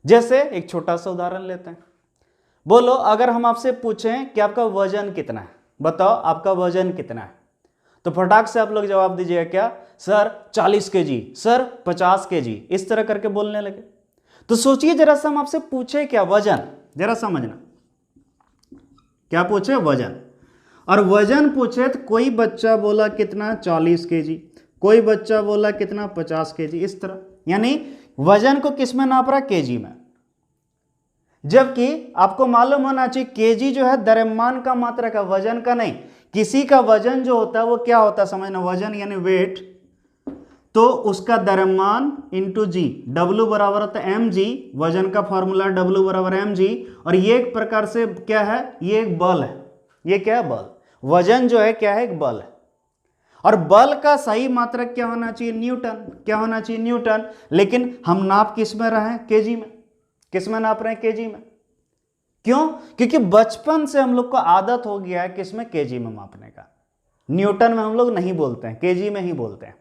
जैसे एक छोटा सा उदाहरण लेते हैं, बोलो अगर हम आपसे पूछें कि आपका वजन कितना है, बताओ आपका वजन कितना है, तो फटाक से आप लोग जवाब दीजिएगा क्या? सर 40 केजी, सर 50 केजी, इस तरह करके बोलने लगे। तो सोचिए जरा सा, हम आपसे पूछे क्या? वजन, जरा समझना, क्या पूछे? वजन। और वजन पूछे तो कोई बच्चा बोला कितना? 40 केजी, कोई बच्चा बोला कितना? 50 केजी, इस तरह। यानी वजन को किस में नाप रहा? केजी में। जबकि आपको मालूम होना चाहिए केजी जो है द्रव्यमान का मात्रक है, वजन का नहीं। किसी का वजन जो होता है वो क्या होता है समझना, वजन यानी वेट, तो उसका द्रव्यमान इंटू जी, डब्ल्यू बराबर होता है एम जी, वजन का फॉर्मूला डब्ल्यू बराबर एम जी। और ये एक प्रकार से क्या है? ये एक बल है। ये क्या है? बल। वजन जो है क्या है? एक बल है। और बल का सही मात्रक क्या होना चाहिए? न्यूटन। क्या होना चाहिए? न्यूटन। लेकिन हम नाप किस में रहे हैं? केजी में। किस में नाप रहे हैं? केजी में। क्यों? क्योंकि बचपन से हम लोग को आदत हो गया है किसमें? केजी में मापने का। न्यूटन में हम लोग नहीं बोलते हैं, केजी में ही बोलते हैं।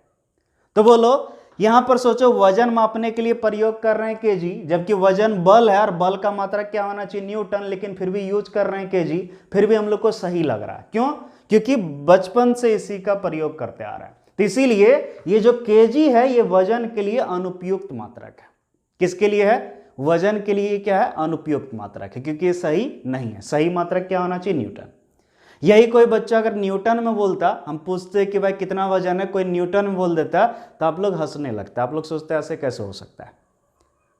तो बोलो यहां पर सोचो, वजन मापने के लिए प्रयोग कर रहे हैं केजी, जबकि वजन बल है और बल का मात्रक क्या होना चाहिए? न्यूटन, लेकिन फिर भी यूज कर रहे हैं केजी, फिर भी हम लोग को सही लग रहा है। क्यों? क्योंकि बचपन से इसी का प्रयोग करते आ रहा है। तो इसीलिए ये जो केजी है ये वजन के लिए अनुपयुक्त मात्रक है। किसके लिए है? वजन के लिए क्या है? अनुपयुक्त मात्रक है, क्योंकि ये सही नहीं है। सही मात्रक क्या होना चाहिए? न्यूटन। यही कोई बच्चा अगर न्यूटन में बोलता, हम पूछते कि भाई कितना वजन है, कोई न्यूटन में बोल देता तो आप लोग हंसने लगता, आप लोग सोचते ऐसे कैसे हो सकता है।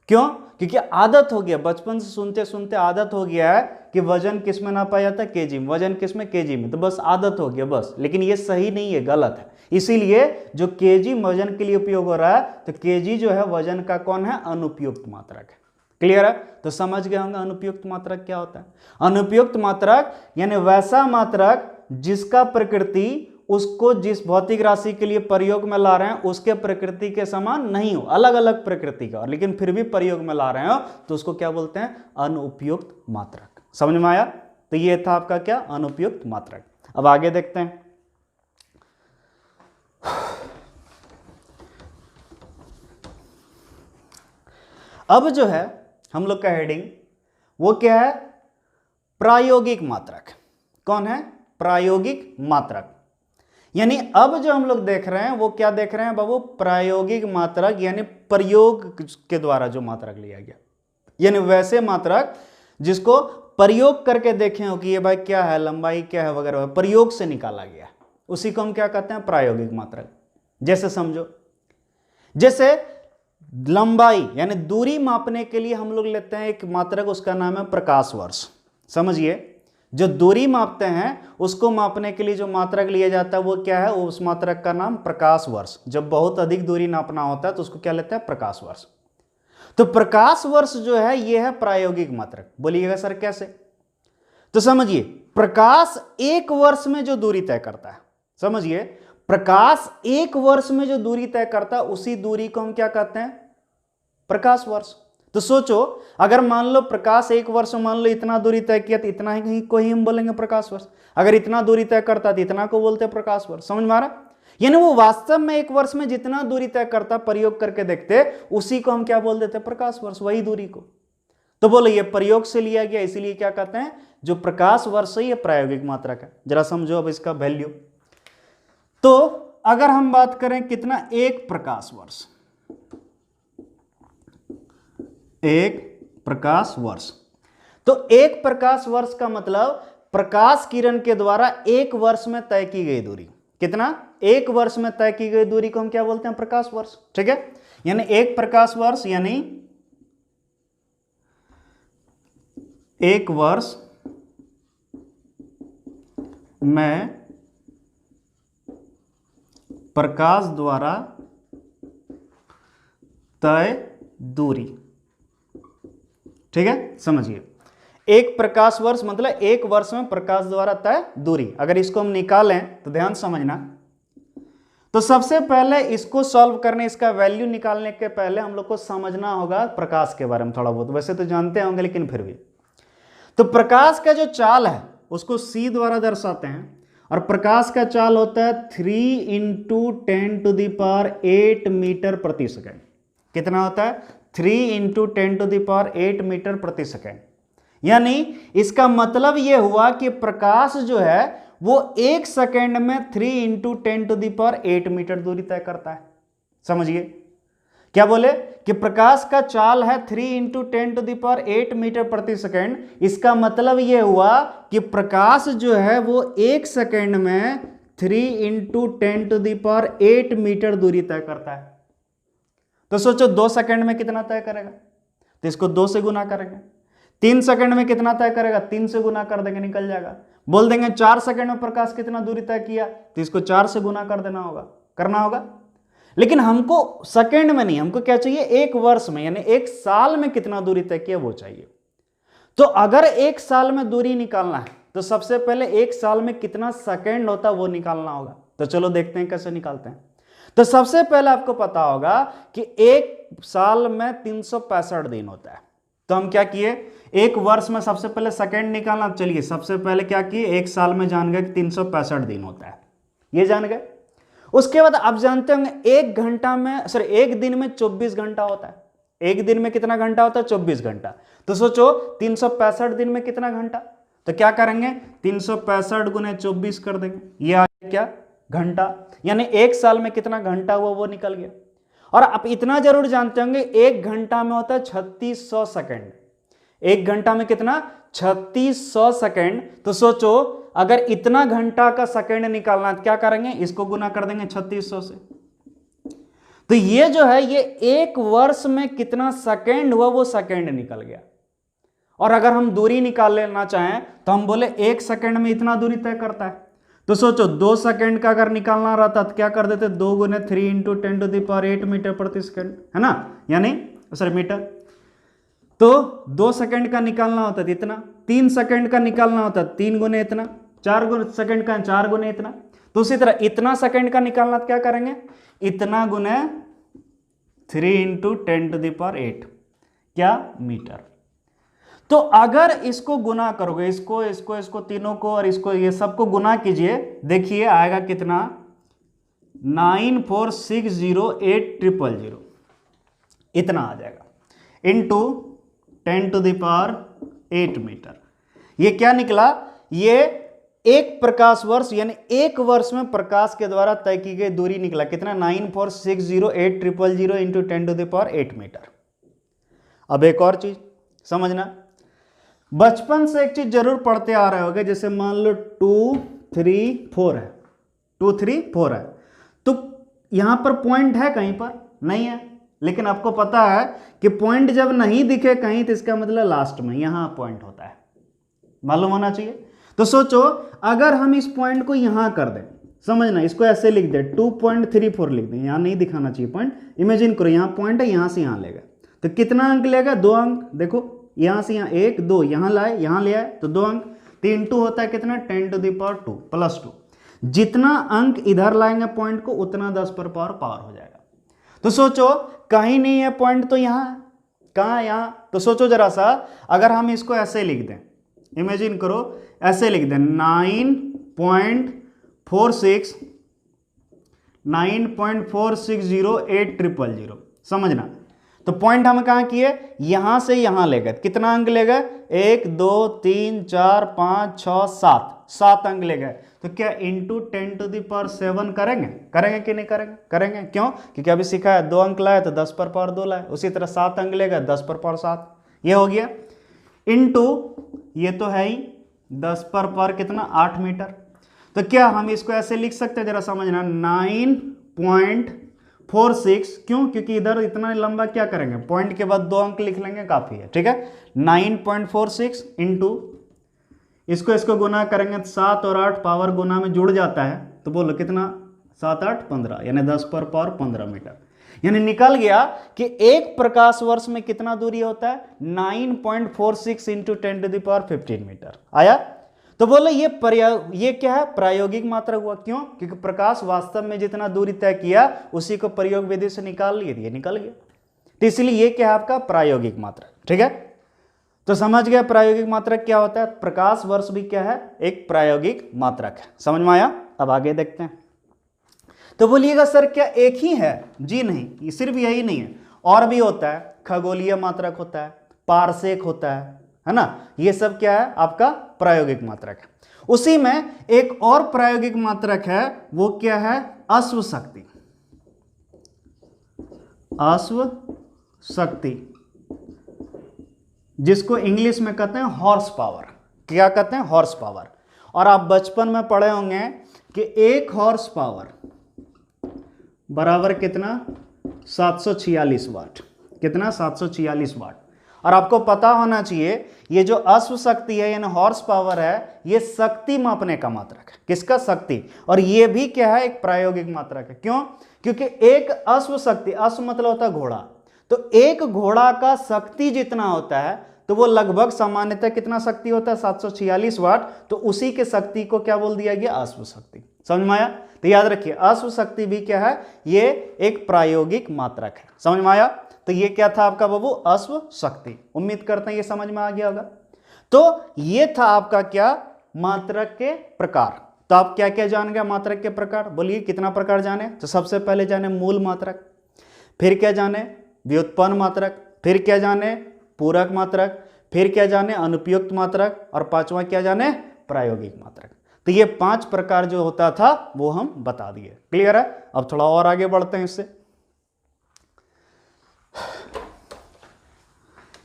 क्यों? क्योंकि आदत हो गया, बचपन से सुनते सुनते आदत हो गया है कि वजन किस में नापा जाता है? केजी में। वजन किस में? केजी में। तो बस आदत हो गया बस, लेकिन ये सही नहीं है, गलत है। इसीलिए जो केजी वजन के लिए उपयोग हो रहा है, तो केजी जो है वजन का कौन है? अनुपयुक्त मात्रक है। क्लियर है? तो समझ गए होंगे अनुपयुक्त मात्रक क्या होता है। अनुपयुक्त मात्रक यानी वैसा मात्रक जिसका प्रकृति उसको जिस भौतिक राशि के लिए प्रयोग में ला रहे हैं उसके प्रकृति के समान नहीं हो, अलग अलग प्रकृति का, लेकिन फिर भी प्रयोग में ला रहे हो, तो उसको क्या बोलते हैं? अनुपयुक्त मात्रक। समझ में आया? तो ये था आपका क्या? अनुपयुक्त मात्रक। अब आगे देखते हैं। अब जो है हम लोग का हेडिंग वो क्या है? प्रायोगिक मात्रक। कौन है? प्रायोगिक मात्रक। यानी अब जो हम लोग देख रहे हैं वो क्या देख रहे हैं बाबू? प्रायोगिक मात्रक, यानी प्रयोग के द्वारा जो मात्रक लिया गया, यानी वैसे मात्रक जिसको प्रयोग करके देखे हो कि ये भाई क्या है, लंबाई क्या है वगैरह, प्रयोग से निकाला गया, उसी को हम क्या कहते हैं? प्रायोगिक मात्रक। जैसे समझो, जैसे लंबाई यानी दूरी मापने के लिए हम लोग लेते हैं एक मात्रक, उसका नाम है प्रकाश वर्ष। समझिए, जो दूरी मापते हैं उसको मापने के लिए जो मात्रक लिया जाता है वो क्या है? उस मात्रक का नाम प्रकाश वर्ष। जब बहुत अधिक दूरी नापना होता है तो उसको क्या लेते हैं? प्रकाश वर्ष। तो प्रकाश वर्ष जो है ये है प्रायोगिक मात्रक। बोलिएगा सर कैसे? तो समझिए, प्रकाश एक वर्ष में जो दूरी तय करता है, समझिए प्रकाश एक वर्ष में जो दूरी तय करता है उसी दूरी को हम क्या कहते हैं? प्रकाश वर्ष। तो सोचो, अगर मान लो प्रकाश एक वर्ष में मान लो इतना दूरी तय किया तो इतना ही को ही हम बोलेंगे प्रकाश वर्ष। अगर इतना दूरी तय करता तो इतना को बोलते प्रकाश वर्ष। समझ में आ रहा? यानी वो वास्तव में एक वर्ष में जितना दूरी तय करता, प्रयोग करके देखते, उसी को हम क्या बोल देते? प्रकाश वर्ष, वही दूरी को। तो बोलो ये प्रयोग से लिया गया, इसीलिए क्या कहते हैं? जो प्रकाश वर्ष है ये प्रायोगिक मात्रक है। जरा समझो अब इसका वैल्यू। तो अगर हम बात करें कितना? एक प्रकाश वर्ष, एक प्रकाश वर्ष। तो एक प्रकाश वर्ष का मतलब प्रकाश किरण के द्वारा 1 वर्ष में तय की गई दूरी। कितना? 1 वर्ष में तय की गई दूरी को हम क्या बोलते हैं? प्रकाश वर्ष। ठीक है, यानी 1 प्रकाश वर्ष यानी 1 वर्ष में प्रकाश द्वारा तय दूरी। ठीक है, समझिए 1 प्रकाश वर्ष मतलब 1 वर्ष में प्रकाश द्वारा तय दूरी। अगर इसको हम निकालें तो ध्यान समझना, तो सबसे पहले इसको सॉल्व करने, इसका वैल्यू निकालने के पहले हम लोग को समझना होगा प्रकाश के बारे में थोड़ा बहुत। वैसे तो जानते होंगे लेकिन फिर भी, तो प्रकाश का जो चाल है उसको c द्वारा दर्शाते हैं, और प्रकाश का चाल होता है 3 × 10⁸ मीटर प्रति सेकेंड। कितना होता है? 3 × 10⁸ मीटर प्रति सेकेंड। यानी इसका मतलब यह हुआ कि प्रकाश जो है वो 1 सेकेंड में 3 × 10⁸ मीटर दूरी तय करता है। समझिए, क्या बोले कि प्रकाश का चाल है 3 × 10⁸ मीटर प्रति सेकेंड। इसका मतलब यह हुआ कि प्रकाश जो है वो 1 सेकेंड में 3 × 10⁸ मीटर दूरी तय करता है। तो सोचो 2 सेकेंड में कितना तय करेगा, तो इसको 2 से गुना करेंगे। 3 सेकेंड में कितना तय करेगा, 3 से गुना कर देंगे, निकल जाएगा। बोल देंगे 4 सेकेंड में प्रकाश कितना दूरी तय किया, तो इसको 4 से गुना कर देना होगा, करना होगा। लेकिन हमको सेकेंड में नहीं, हमको क्या चाहिए? 1 वर्ष में, यानी 1 साल में कितना दूरी तय किया वो चाहिए। तो अगर 1 साल में दूरी निकालना है तो सबसे पहले 1 साल में कितना सेकेंड होता है वो निकालना होगा। तो चलो देखते हैं कैसे निकालते हैं। तो सबसे पहले आपको पता होगा कि 1 साल में 365 दिन होता है। तो हम क्या किए, 1 वर्ष में सबसे पहले सेकेंड निकालना। चलिए सबसे पहले क्या किए, 1 साल में जान गए कि 365 दिन होता है, ये जान गए। उसके बाद आप जानते होंगे 1 दिन में 24 घंटा होता है। 1 दिन में कितना घंटा होता है? 24 घंटा। तो सोचो 365 दिन में कितना घंटा, तो क्या करेंगे 365 × 24 कर देंगे, ये आ गया क्या? घंटा। यानी 1 साल में कितना घंटा हुआ वो निकल गया। और आप इतना जरूर जानते होंगे 1 घंटा में होता है 3600 सेकेंड। 1 घंटा में कितना? 3600 सेकेंड। तो सोचो अगर इतना घंटा का सेकेंड निकालना है तो क्या करेंगे, इसको गुना कर देंगे 3600 से। तो ये जो है ये 1 वर्ष में कितना सेकेंड हुआ वो सेकेंड निकल गया। और अगर हम दूरी निकाल लेना चाहें तो हम बोले 1 सेकेंड में इतना दूरी तय करता है। तो सोचो 2 सेकेंड का अगर निकालना रहता तो क्या कर देते, 2 × 3 × 10⁸ मीटर प्रति सेकेंड, है ना, यानी मीटर। तो 2 सेकेंड का निकालना होता है इतना, 3 सेकेंड का निकालना होता है 3 गुने इतना, 4 सेकेंड का 4 गुने इतना। तो उसी तरह इतना सेकेंड का निकालना तो क्या करेंगे, इतना गुने 3 × 10⁸ क्या? मीटर। तो अगर इसको गुना करोगे, इसको तीनों को और इसको, ये सबको गुना कीजिए, देखिए आएगा कितना, 94608,000 इतना आ जाएगा, इंटू 10⁸ मीटर। ये क्या निकला, ये 1 प्रकाश वर्ष यानी 1 वर्ष में प्रकाश के द्वारा तय की गई दूरी निकला। कितना? 94608,000 इंटू 10⁸ मीटर। अब एक और चीज समझना, बचपन से एक चीज जरूर पढ़ते आ रहे होगे, जैसे मान लो 2, 3, 4 है, 2, 3, 4 है, तो यहां पर पॉइंट है कहीं पर? नहीं है। लेकिन आपको पता है कि पॉइंट जब नहीं दिखे कहीं तो इसका मतलब लास्ट में यहां पॉइंट होता है, मालूम होना चाहिए। तो सोचो अगर हम इस पॉइंट को यहां कर दें, समझना, इसको ऐसे लिख दे 2.34 लिख दें, यहां नहीं दिखाना चाहिए पॉइंट। इमेजिन करो यहां पॉइंट है, यहां से यहां लेगा तो कितना अंक लेगा? 2 अंक। देखो यहां से यहां 1, 2, यहां लाए, यहां ले आए तो 2 अंक। 3 2 होता है कितना? 10⁻2 +2। जितना अंक इधर लाएंगे पॉइंट को उतना 10 पर पावर हो जाएगा। तो सोचो कहीं नहीं है पॉइंट तो यहां है, कहां? यहां। तो सोचो जरा सा, अगर हम इसको ऐसे लिख दें, इमेजिन करो ऐसे लिख दें 9.4608,000, समझना। तो पॉइंट हम कहां किए? यहां से यहां ले गए, कितना अंक ले गए? 1 2 3 4 5 6 7 7 अंक ले गए। तो क्या इंटू 10⁷ करेंगे? करेंगे कि नहीं करेंगे? करेंगे। क्यों? क्योंकि अभी सीखा है 2 अंक लाए तो 10 पर पावर 2 लाए, उसी तरह 7 अंक ले गए 10 पर पावर 7, ये हो गया। इंटू ये तो है ही 10 पर कितना 8 मीटर। तो क्या हम इसको ऐसे लिख सकते हैं, जरा समझना, 9.46, क्यों, क्योंकि इधर इतना लंबा क्या करेंगे, पॉइंट के बाद 2 अंक लिख लेंगे काफी है, ठीक है। 9.46 इंटू इसको गुना करेंगे, 7 और 8 पावर गुना में जुड़ जाता है, तो बोलो कितना, 7 8 15, यानी 10 पर पावर 15 मीटर। यानी निकल गया कि एक प्रकाश वर्ष में कितना दूरी होता है, 9.46 इंटू 10⁻15 मीटर। आया। तो बोलो ये क्या है, प्रायोगिक मात्रक हुआ। क्यों, क्योंकि प्रकाश वास्तव में जितना दूरी तय किया उसी को प्रयोग विधि से निकाल लिए, ये निकल गया। तो इसलिए ये क्या है आपका प्रायोगिक मात्रक, ठीक है। तो समझ गया प्रायोगिक मात्रक क्या होता है, प्रकाश वर्ष भी क्या है, एक प्रायोगिक मात्रक है। समझ में आया। अब आगे देखते हैं। तो बोलिएगा सर क्या एक ही है, जी नहीं, ये सिर्फ यही नहीं है, और भी होता है, खगोलीय मात्रक होता है, पारसेक होता है ना, ये सब क्या है आपका प्रायोगिक मात्रक है। उसी में एक और प्रायोगिक मात्रक है, वो क्या है, अश्व शक्ति। अश्व शक्ति, जिसको इंग्लिश में कहते हैं हॉर्स पावर। क्या कहते हैं, हॉर्स पावर। और आप बचपन में पढ़े होंगे कि 1 हॉर्स पावर बराबर कितना, 746 वाट। कितना, 746 वाट। और आपको पता होना चाहिए ये जो अश्व शक्ति है यानी हॉर्स पावर है, ये शक्ति मापने का मात्रक है। किसका, शक्ति। और ये भी क्या है, एक प्रायोगिक मात्रक है। क्यों, क्योंकि एक अश्व शक्ति, अश्व मतलब होता है घोड़ा, तो एक घोड़ा का शक्ति जितना होता है तो वो लगभग सामान्यतः कितना शक्ति होता है, 746 वाट। तो उसी के शक्ति को क्या बोल दिया गया, अश्व शक्ति। समझ में आया। तो याद रखिए अश्व शक्ति भी क्या है, ये एक प्रायोगिक मात्रक है। समझ में आया। तो ये क्या था आपका बाबू, अश्व शक्ति। उम्मीद करते हैं ये समझ में आ गया होगा। तो ये था आपका क्या, मात्रक के प्रकार। तो आप क्या क्या जान गए मात्रक के प्रकार, बोलिए कितना प्रकार जाने। तो सबसे पहले जाने मूल मात्रक, फिर क्या जाने व्युत्पन्न मात्रक, फिर क्या जाने पूरक मात्रक, फिर क्या जाने अनुपयुक्त मात्रक, और पांचवा क्या जाने प्रायोगिक मात्रक। तो ये 5 प्रकार जो होता था वो हम बता दिए। क्लियर है। अब थोड़ा और आगे बढ़ते हैं इससे।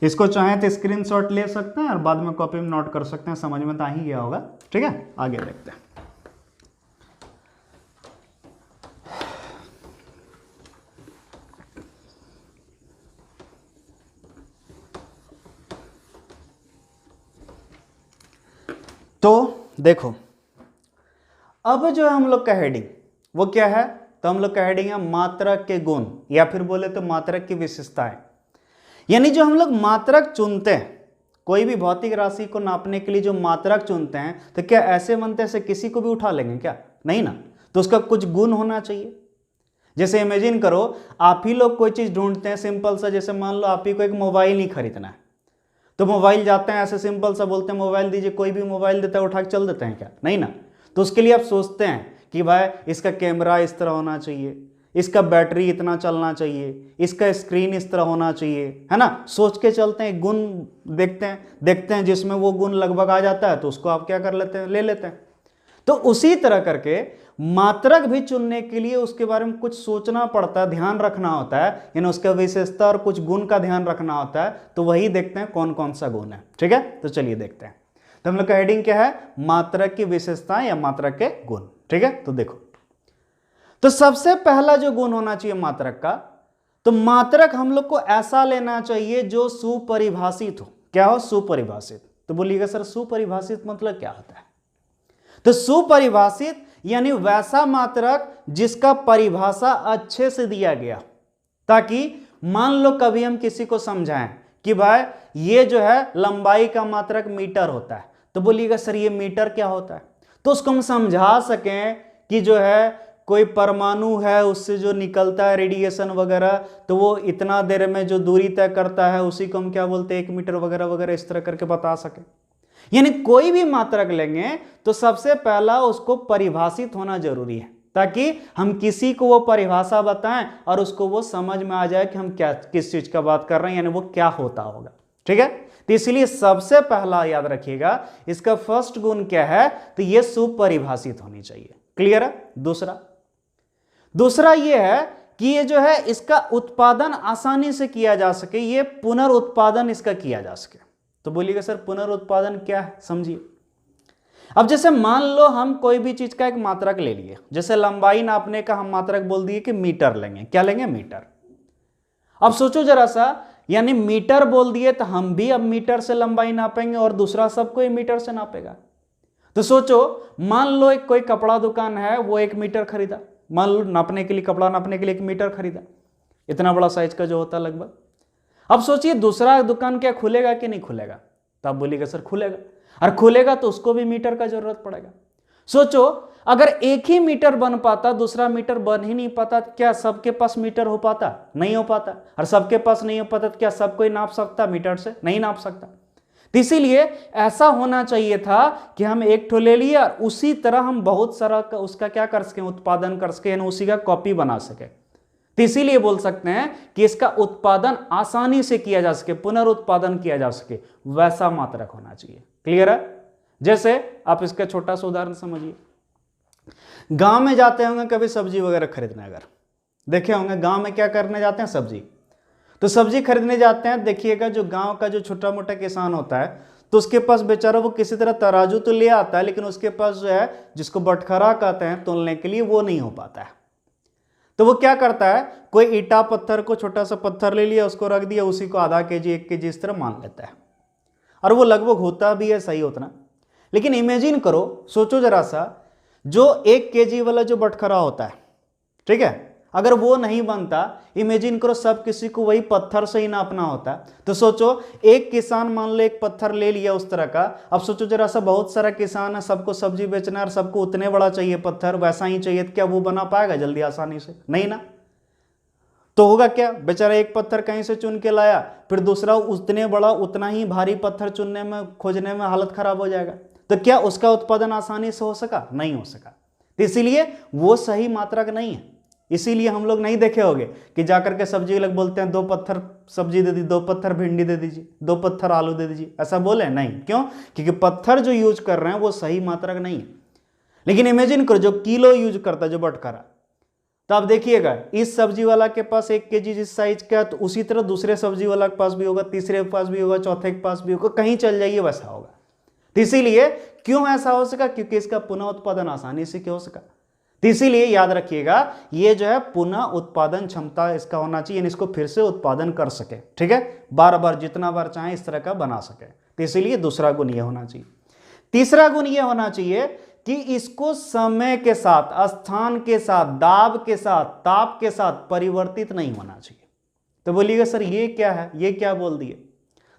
इसको चाहें तो स्क्रीनशॉट ले सकते हैं और बाद में कॉपी में नोट कर सकते हैं, समझ में तो आ ही गया होगा। ठीक है, आगे देखते हैं। तो देखो अब जो हम लोग का हेडिंग वो क्या है, तो हम लोग का हेडिंग है मात्रक के गुण, या फिर बोले तो मात्रक की विशेषताएं। यानी जो हम लोग मात्रक चुनते हैं, कोई भी भौतिक राशि को नापने के लिए जो मात्रक चुनते हैं, तो क्या ऐसे मनते से किसी को भी उठा लेंगे क्या, नहीं ना। तो उसका कुछ गुण होना चाहिए। जैसे इमेजिन करो आप ही लोग कोई चीज ढूंढते हैं सिंपल सा, जैसे मान लो आप ही को एक मोबाइल ही खरीदना है, तो मोबाइल जाते हैं ऐसे सिंपल सा बोलते हैं मोबाइल दीजिए, कोई भी मोबाइल देता है उठा के चल देते हैं क्या, नहीं ना। तो उसके लिए आप सोचते हैं कि भाई इसका कैमरा इस तरह होना चाहिए, इसका बैटरी इतना चलना चाहिए, इसका स्क्रीन इस तरह होना चाहिए, है ना। सोच के चलते हैं, गुण देखते हैं जिसमें वो गुण लगभग आ जाता है तो उसको आप क्या कर लेते हैं, ले लेते हैं। तो उसी तरह करके मात्रक भी चुनने के लिए उसके बारे में कुछ सोचना पड़ता है, ध्यान रखना होता है, यानी उसका विशेषता और कुछ गुण का ध्यान रखना होता है। तो वही देखते हैं कौन कौन सा गुण है। ठीक है, तो चलिए देखते हैं। तो हम लोग का हेडिंग क्या है, मात्रक की विशेषताएं या मात्रक के गुण। ठीक है, तो देखो, तो सबसे पहला जो गुण होना चाहिए मात्रक का, तो मात्रक हम लोग को ऐसा लेना चाहिए जो सुपरिभाषित हो। क्या हो, सुपरिभाषित। तो बोलिएगा सर सुपरिभाषित मतलब क्या होता है। तो सुपरिभाषित यानी वैसा मात्रक जिसका परिभाषा अच्छे से दिया गया, ताकि मान लो कभी हम किसी को समझाएं कि भाई ये जो है लंबाई का मात्रक मीटर होता है, तो बोलिएगा सर ये मीटर क्या होता है। तो उसको हम समझा सकें कि जो है कोई परमाणु है उससे जो निकलता है रेडिएशन वगैरह, तो वो इतना देर में जो दूरी तय करता है उसी को हम क्या बोलते हैं, 1 मीटर वगैरह वगैरह, इस तरह करके बता सके। यानी कोई भी मात्रक लेंगे तो सबसे पहला उसको परिभाषित होना जरूरी है, ताकि हम किसी को वो परिभाषा बताएं और उसको वो समझ में आ जाए कि हम क्या किस चीज का बात कर रहे हैं, यानी वो क्या होता होगा। ठीक है, तो इसलिए सबसे पहला याद रखिएगा इसका फर्स्ट गुण क्या है, तो ये सुपरिभाषित होनी चाहिए। क्लियर है। दूसरा ये है कि ये जो है इसका उत्पादन आसानी से किया जा सके, ये पुनर्उत्पादन इसका किया जा सके। तो बोलिएगा सर पुनर्उत्पादन क्या है, समझिए। अब जैसे मान लो हम कोई भी चीज का एक मात्रक ले लिए, जैसे लंबाई नापने का हम मात्रक बोल दिए कि मीटर लेंगे, क्या लेंगे, मीटर। अब सोचो जरा सा, यानी मीटर बोल दिए तो हम भी अब मीटर से लंबाई नापेंगे और दूसरा सबको ही मीटर से नापेगा। तो सोचो, मान लो एक कोई कपड़ा दुकान है, वो 1 मीटर खरीदा, मान लो नापने के लिए, कपड़ा नापने के लिए 1 मीटर खरीदा, इतना बड़ा साइज का जो होता है लगभग। अब सोचिए दूसरा दुकान क्या खुलेगा कि नहीं खुलेगा, तो आप बोलिएगा सर खुलेगा, और खुलेगा तो उसको भी मीटर का जरूरत पड़ेगा। सोचो अगर एक ही मीटर बन पाता, दूसरा मीटर बन ही नहीं पाता, क्या सबके पास मीटर हो पाता, नहीं हो पाता, और सबके पास नहीं हो पाता तो क्या सब कोई नाप सकता मीटर से, नहीं नाप सकता। तो इसीलिए ऐसा होना चाहिए था कि हम एक ठो ले लिए और उसी तरह हम बहुत सारा उसका क्या कर सके, उत्पादन कर सके, उसी का कॉपी बना सके। तो इसीलिए बोल सकते हैं कि इसका उत्पादन आसानी से किया जा सके, पुनरुत्पादन किया जा सके, वैसा मात्रक होना चाहिए। क्लियर है? जैसे आप इसका छोटा सा उदाहरण समझिए, गांव में जाते होंगे कभी सब्जी वगैरह खरीदने, अगर देखे होंगे गांव में क्या करने जाते हैं, सब्जी, तो सब्जी खरीदने जाते हैं, देखिएगा जो गांव का जो छोटा मोटा किसान होता है, तो उसके पास बेचारा वो किसी तरह तराजू तो ले आता है, लेकिन उसके पास जो है जिसको बटखरा कहते हैं तोलने के लिए, वो नहीं हो पाता है। तो वो क्या करता है, कोई ईटा पत्थर को, छोटा सा पत्थर ले लिया, उसको रख दिया, उसी को आधा केजी 1 केजी इस तरह मान लेता है, और वो लगभग होता भी है सही उतना। लेकिन इमेजिन करो, सोचो जरा सा, जो 1 केजी वाला जो बटखरा होता है, ठीक है, अगर वो नहीं बनता, इमेजिन करो सब किसी को वही पत्थर से ही नापना होता। तो सोचो एक किसान मान लो एक पत्थर ले लिया उस तरह का, अब सोचो जरा सा बहुत सारा किसान है, सबको सब्जी बेचना है और सबको उतने बड़ा चाहिए पत्थर, वैसा ही चाहिए, तो क्या वो बना पाएगा जल्दी आसानी से, नहीं ना। तो होगा क्या, बेचारा एक पत्थर कहीं से चुन के लाया, फिर दूसरा उतने बड़ा उतना ही भारी पत्थर चुनने में, खोजने में हालत खराब हो जाएगा। तो क्या उसका उत्पादन आसानी से हो सका, नहीं हो सका। तो इसीलिए वो सही मात्रक नहीं है। इसीलिए हम लोग नहीं देखे होंगे कि जाकर के सब्जी लोग बोलते हैं 2 पत्थर सब्जी दे दी, 2 पत्थर भिंडी दे दीजिए, 2 पत्थर आलू दे दीजिए, ऐसा बोले नहीं। क्यों? क्योंकि पत्थर जो यूज कर रहे हैं वो सही मात्रक नहीं है। लेकिन इमेजिन करो जो किलो यूज करता है, जो बटखरा, तो आप देखिएगा इस सब्जी वाला के पास 1 केजी जिस साइज का, तो उसी तरह दूसरे सब्जी वाला के पास भी होगा, तीसरे के पास भी होगा, चौथे के पास भी होगा, कहीं चल जाइए वैसा होगा। तो इसीलिए क्यों ऐसा हो सका, क्योंकि इसका पुनः उत्पादन आसानी से क्यों हो सका। तो इसीलिए याद रखिएगा, ये जो है पुनः उत्पादन क्षमता इसका होना चाहिए, इसको फिर से उत्पादन कर सके, ठीक है, बार बार जितना बार चाहे इस तरह का बना सके। तो इसीलिए दूसरा गुण ये होना चाहिए। तीसरा गुण ये होना चाहिए कि इसको समय के साथ, स्थान के साथ, दाब के साथ, ताप के साथ परिवर्तित नहीं होना चाहिए। तो बोलिएगा सर ये क्या है, ये क्या बोल दिए,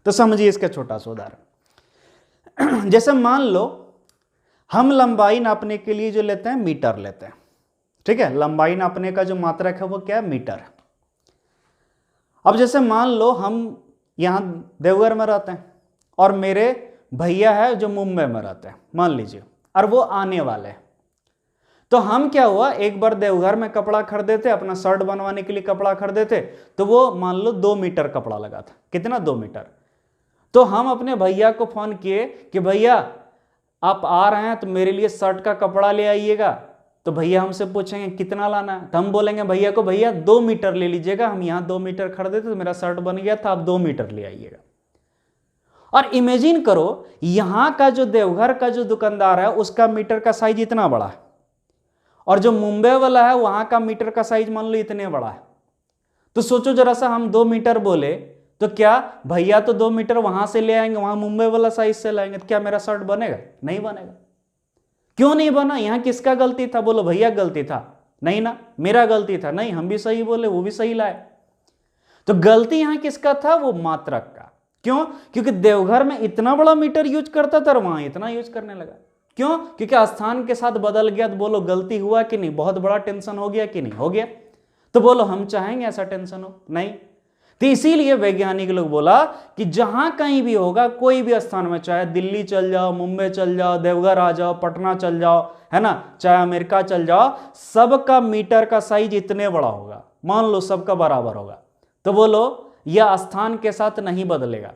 तो समझिए इसका छोटा सा उदाहरण। जैसे मान लो हम लंबाई नापने के लिए जो लेते हैं मीटर लेते हैं, ठीक है, लंबाई नापने का जो मात्रक है वो क्या है, मीटर है। अब जैसे मान लो हम यहां देवघर में रहते हैं और मेरे भैया है जो मुंबई में रहते हैं मान लीजिए, और वो आने वाले हैं। तो हम क्या हुआ, एक बार देवघर में कपड़ा खरीदे थे, अपना शर्ट बनवाने के लिए कपड़ा खरीदे थे, तो वो मान लो 2 मीटर कपड़ा लगा था, कितना, 2 मीटर। तो हम अपने भैया को फोन किए कि भैया आप आ रहे हैं तो मेरे लिए शर्ट का कपड़ा ले आइएगा। तो भैया हमसे पूछेंगे कितना लाना है, तो हम बोलेंगे भैया को, भैया 2 मीटर ले लीजिएगा, हम यहाँ 2 मीटर खरीदे थे तो मेरा शर्ट बन गया था, आप 2 मीटर ले आइएगा। और इमेजिन करो यहां का जो देवघर का जो दुकानदार है उसका मीटर का साइज इतना बड़ा है, और जो मुंबई वाला है वहां का मीटर का साइज मान लो इतने बड़ा है। तो सोचो जरा सा, हम 2 मीटर बोले तो क्या भैया तो 2 मीटर वहां से ले आएंगे, वहां मुंबई वाला साइज से लाएंगे, तो क्या मेरा शर्ट बनेगा, नहीं बनेगा। क्यों नहीं बना, यहां किसका गलती था, बोलो भैया गलती था, नहीं ना, मेरा गलती था, नहीं, हम भी सही बोले, वो भी सही लाए। तो गलती यहां किसका था, वो मात्रक का। क्यों? क्योंकि देवघर में इतना बड़ा मीटर यूज करता था और वहां इतना यूज करने लगा। क्यों? क्योंकि स्थान के साथ बदल गया। तो बोलो गलती हुआ कि नहीं, बहुत बड़ा टेंशन हो गया कि नहीं, हो गया। तो बोलो हम चाहेंगे ऐसा टेंशन हो, नहीं। तो इसीलिए वैज्ञानिक लोग बोला कि जहां कहीं भी होगा, कोई भी स्थान में, चाहे दिल्ली चल जाओ, मुंबई चल जाओ, देवघर आ जाओ, पटना चल जाओ, है ना, चाहे अमेरिका चल जाओ, सबका मीटर का साइज इतने बड़ा होगा, मान लो सबका बराबर होगा। तो बोलो यह स्थान के साथ नहीं बदलेगा,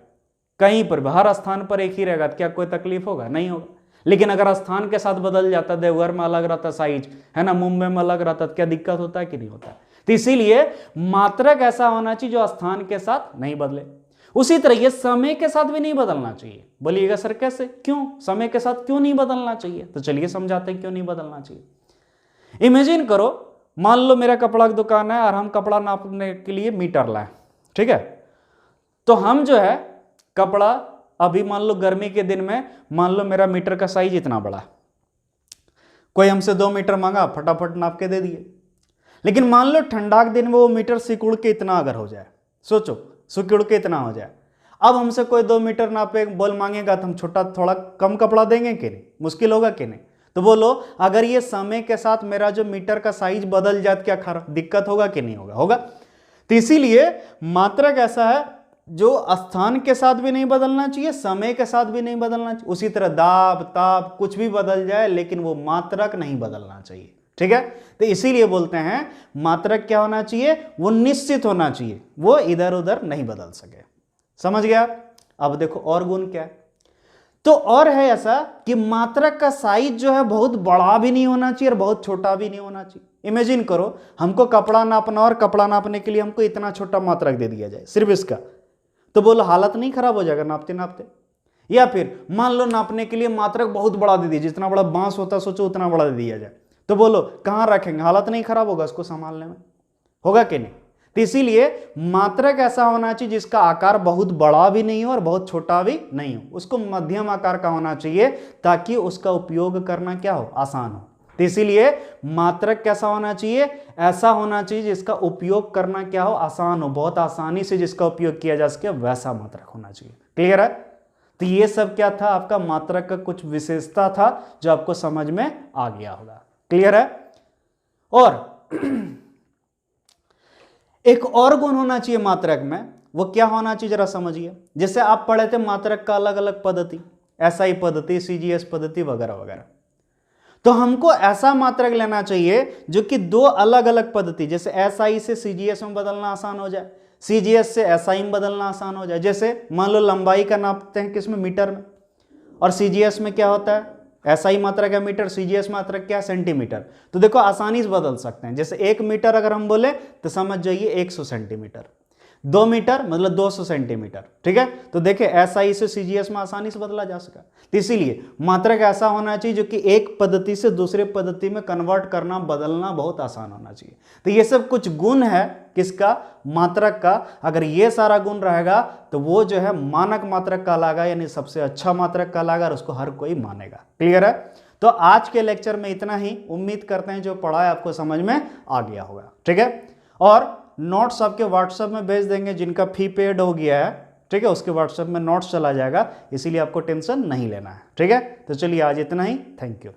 कहीं पर हर स्थान पर एक ही रहेगा, तो क्या कोई तकलीफ होगा, नहीं होगा। लेकिन अगर स्थान के साथ बदल जाता, देवघर में अलग रहता साइज, है ना, मुंबई में अलग रहता, तो क्या दिक्कत होता है कि नहीं होता। तो इसीलिए मात्रक ऐसा होना चाहिए जो स्थान के साथ नहीं बदले। उसी तरह ये समय के साथ भी नहीं बदलना चाहिए। बोलिएगा सर कैसे, क्यों समय के साथ क्यों नहीं बदलना चाहिए? तो चलिए समझाते हैं क्यों नहीं बदलना चाहिए। इमेजिन करो, मान लो मेरा कपड़ा की दुकान है और हम कपड़ा नापने के लिए मीटर लाए, ठीक है। तो हम जो है कपड़ा, अभी मान लो गर्मी के दिन में, मान लो मेरा मीटर का साइज इतना बड़ा, कोई हमसे 2 मीटर मांगा, फटाफट नाप के दे दिए। लेकिन मान लो ठंडा के दिन में वो मीटर सिकुड़ के इतना अगर हो जाए, सोचो सिकुड़ के इतना हो जाए, अब हमसे कोई 2 मीटर नापे बोल मांगेगा तो हम छोटा थोड़ा कम कपड़ा देंगे कि नहीं? मुश्किल होगा कि नहीं? तो बोलो अगर ये समय के साथ मेरा जो मीटर का साइज बदल जाए क्या खरा दिक्कत होगा कि नहीं होगा? होगा। तो इसीलिए मात्रक ऐसा है जो स्थान के साथ भी नहीं बदलना चाहिए, समय के साथ भी नहीं बदलना चाहिए। उसी तरह दाब ताप कुछ भी बदल जाए लेकिन वो मात्रक नहीं बदलना चाहिए, ठीक है। तो इसीलिए बोलते हैं मात्रक क्या होना चाहिए? वो निश्चित होना चाहिए, वो इधर उधर नहीं बदल सके। समझ गया? अब देखो और गुण क्या है। तो और है ऐसा कि मात्रक का साइज जो है बहुत बड़ा भी नहीं होना चाहिए और बहुत छोटा भी नहीं होना चाहिए। इमेजिन करो हमको कपड़ा नापना और कपड़ा नापने के लिए हमको इतना छोटा मात्रक दे दिया जाए सिर्फ इसका, तो बोलो हालत नहीं खराब हो जाएगा नापते नापते? या फिर मान लो नापने के लिए मात्रक बहुत बड़ा दे दीजिए, जितना बड़ा बांस होता सोचो उतना बड़ा दे दिया जाए, तो बोलो कहाँ रखेंगे? हालत नहीं खराब होगा उसको संभालने में? होगा कि नहीं? तो इसीलिए मात्रक ऐसा होना चाहिए जिसका आकार बहुत बड़ा भी नहीं हो और बहुत छोटा भी नहीं हो, उसको मध्यम आकार का होना चाहिए ताकि उसका उपयोग करना क्या हो? आसान हो। तो इसीलिए मात्रक कैसा होना चाहिए? ऐसा होना चाहिए जिसका उपयोग करना क्या हो? आसान हो, बहुत आसानी से जिसका उपयोग किया जा सके वैसा मात्रक होना चाहिए। क्लियर है? तो ये सब क्या था? आपका मात्रक का कुछ विशेषता था जो आपको समझ में आ गया होगा। क्लियर है? और एक और गुण होना चाहिए मात्रक में, वो क्या होना चाहिए जरा समझिए। जैसे आप पढ़े थे मात्रक का अलग अलग पद्धति, एसआई पद्धति, सीजीएस पद्धति वगैरह वगैरह, तो हमको ऐसा मात्रक लेना चाहिए जो कि 2 अलग अलग पद्धति, जैसे एसआई से सीजीएस में बदलना आसान हो जाए, सीजीएस से एसआई में बदलना आसान हो जाए। जैसे मान लो लंबाई का नापते हैं किसमें? मीटर में, और सीजीएस में क्या होता है? एसआई मात्रक है मीटर, सीजीएस मात्रक क्या है? सेंटीमीटर। तो देखो आसानी से बदल सकते हैं। जैसे 1 मीटर अगर हम बोले तो समझ जाइए 100 सेंटीमीटर, 2 मीटर मतलब 200 सेंटीमीटर, ठीक है। तो देखे एसआई से सीजीएस में आसानी से बदला जा सका। तो इसीलिए मात्रक ऐसा होना चाहिए जो कि एक पद्धति से दूसरे पद्धति में कन्वर्ट करना, बदलना बहुत आसान होना चाहिए। तो ये सब कुछ गुण है किसका? मात्रक का। अगर ये सारा गुण रहेगा तो वो जो है मानक मात्रक कहलाएगा, यानी सबसे अच्छा मात्रक कहलाएगा और उसको हर कोई मानेगा। क्लियर है? तो आज के लेक्चर में इतना ही। उम्मीद करते हैं जो पढ़ा है आपको समझ में आ गया होगा, ठीक है। और नोट्स आपके व्हाट्सएप में भेज देंगे, जिनका फी पेड हो गया है, ठीक है, उसके व्हाट्सएप में नोट्स चला जाएगा, इसीलिए आपको टेंशन नहीं लेना है, ठीक है। तो चलिए आज इतना ही, थैंक यू।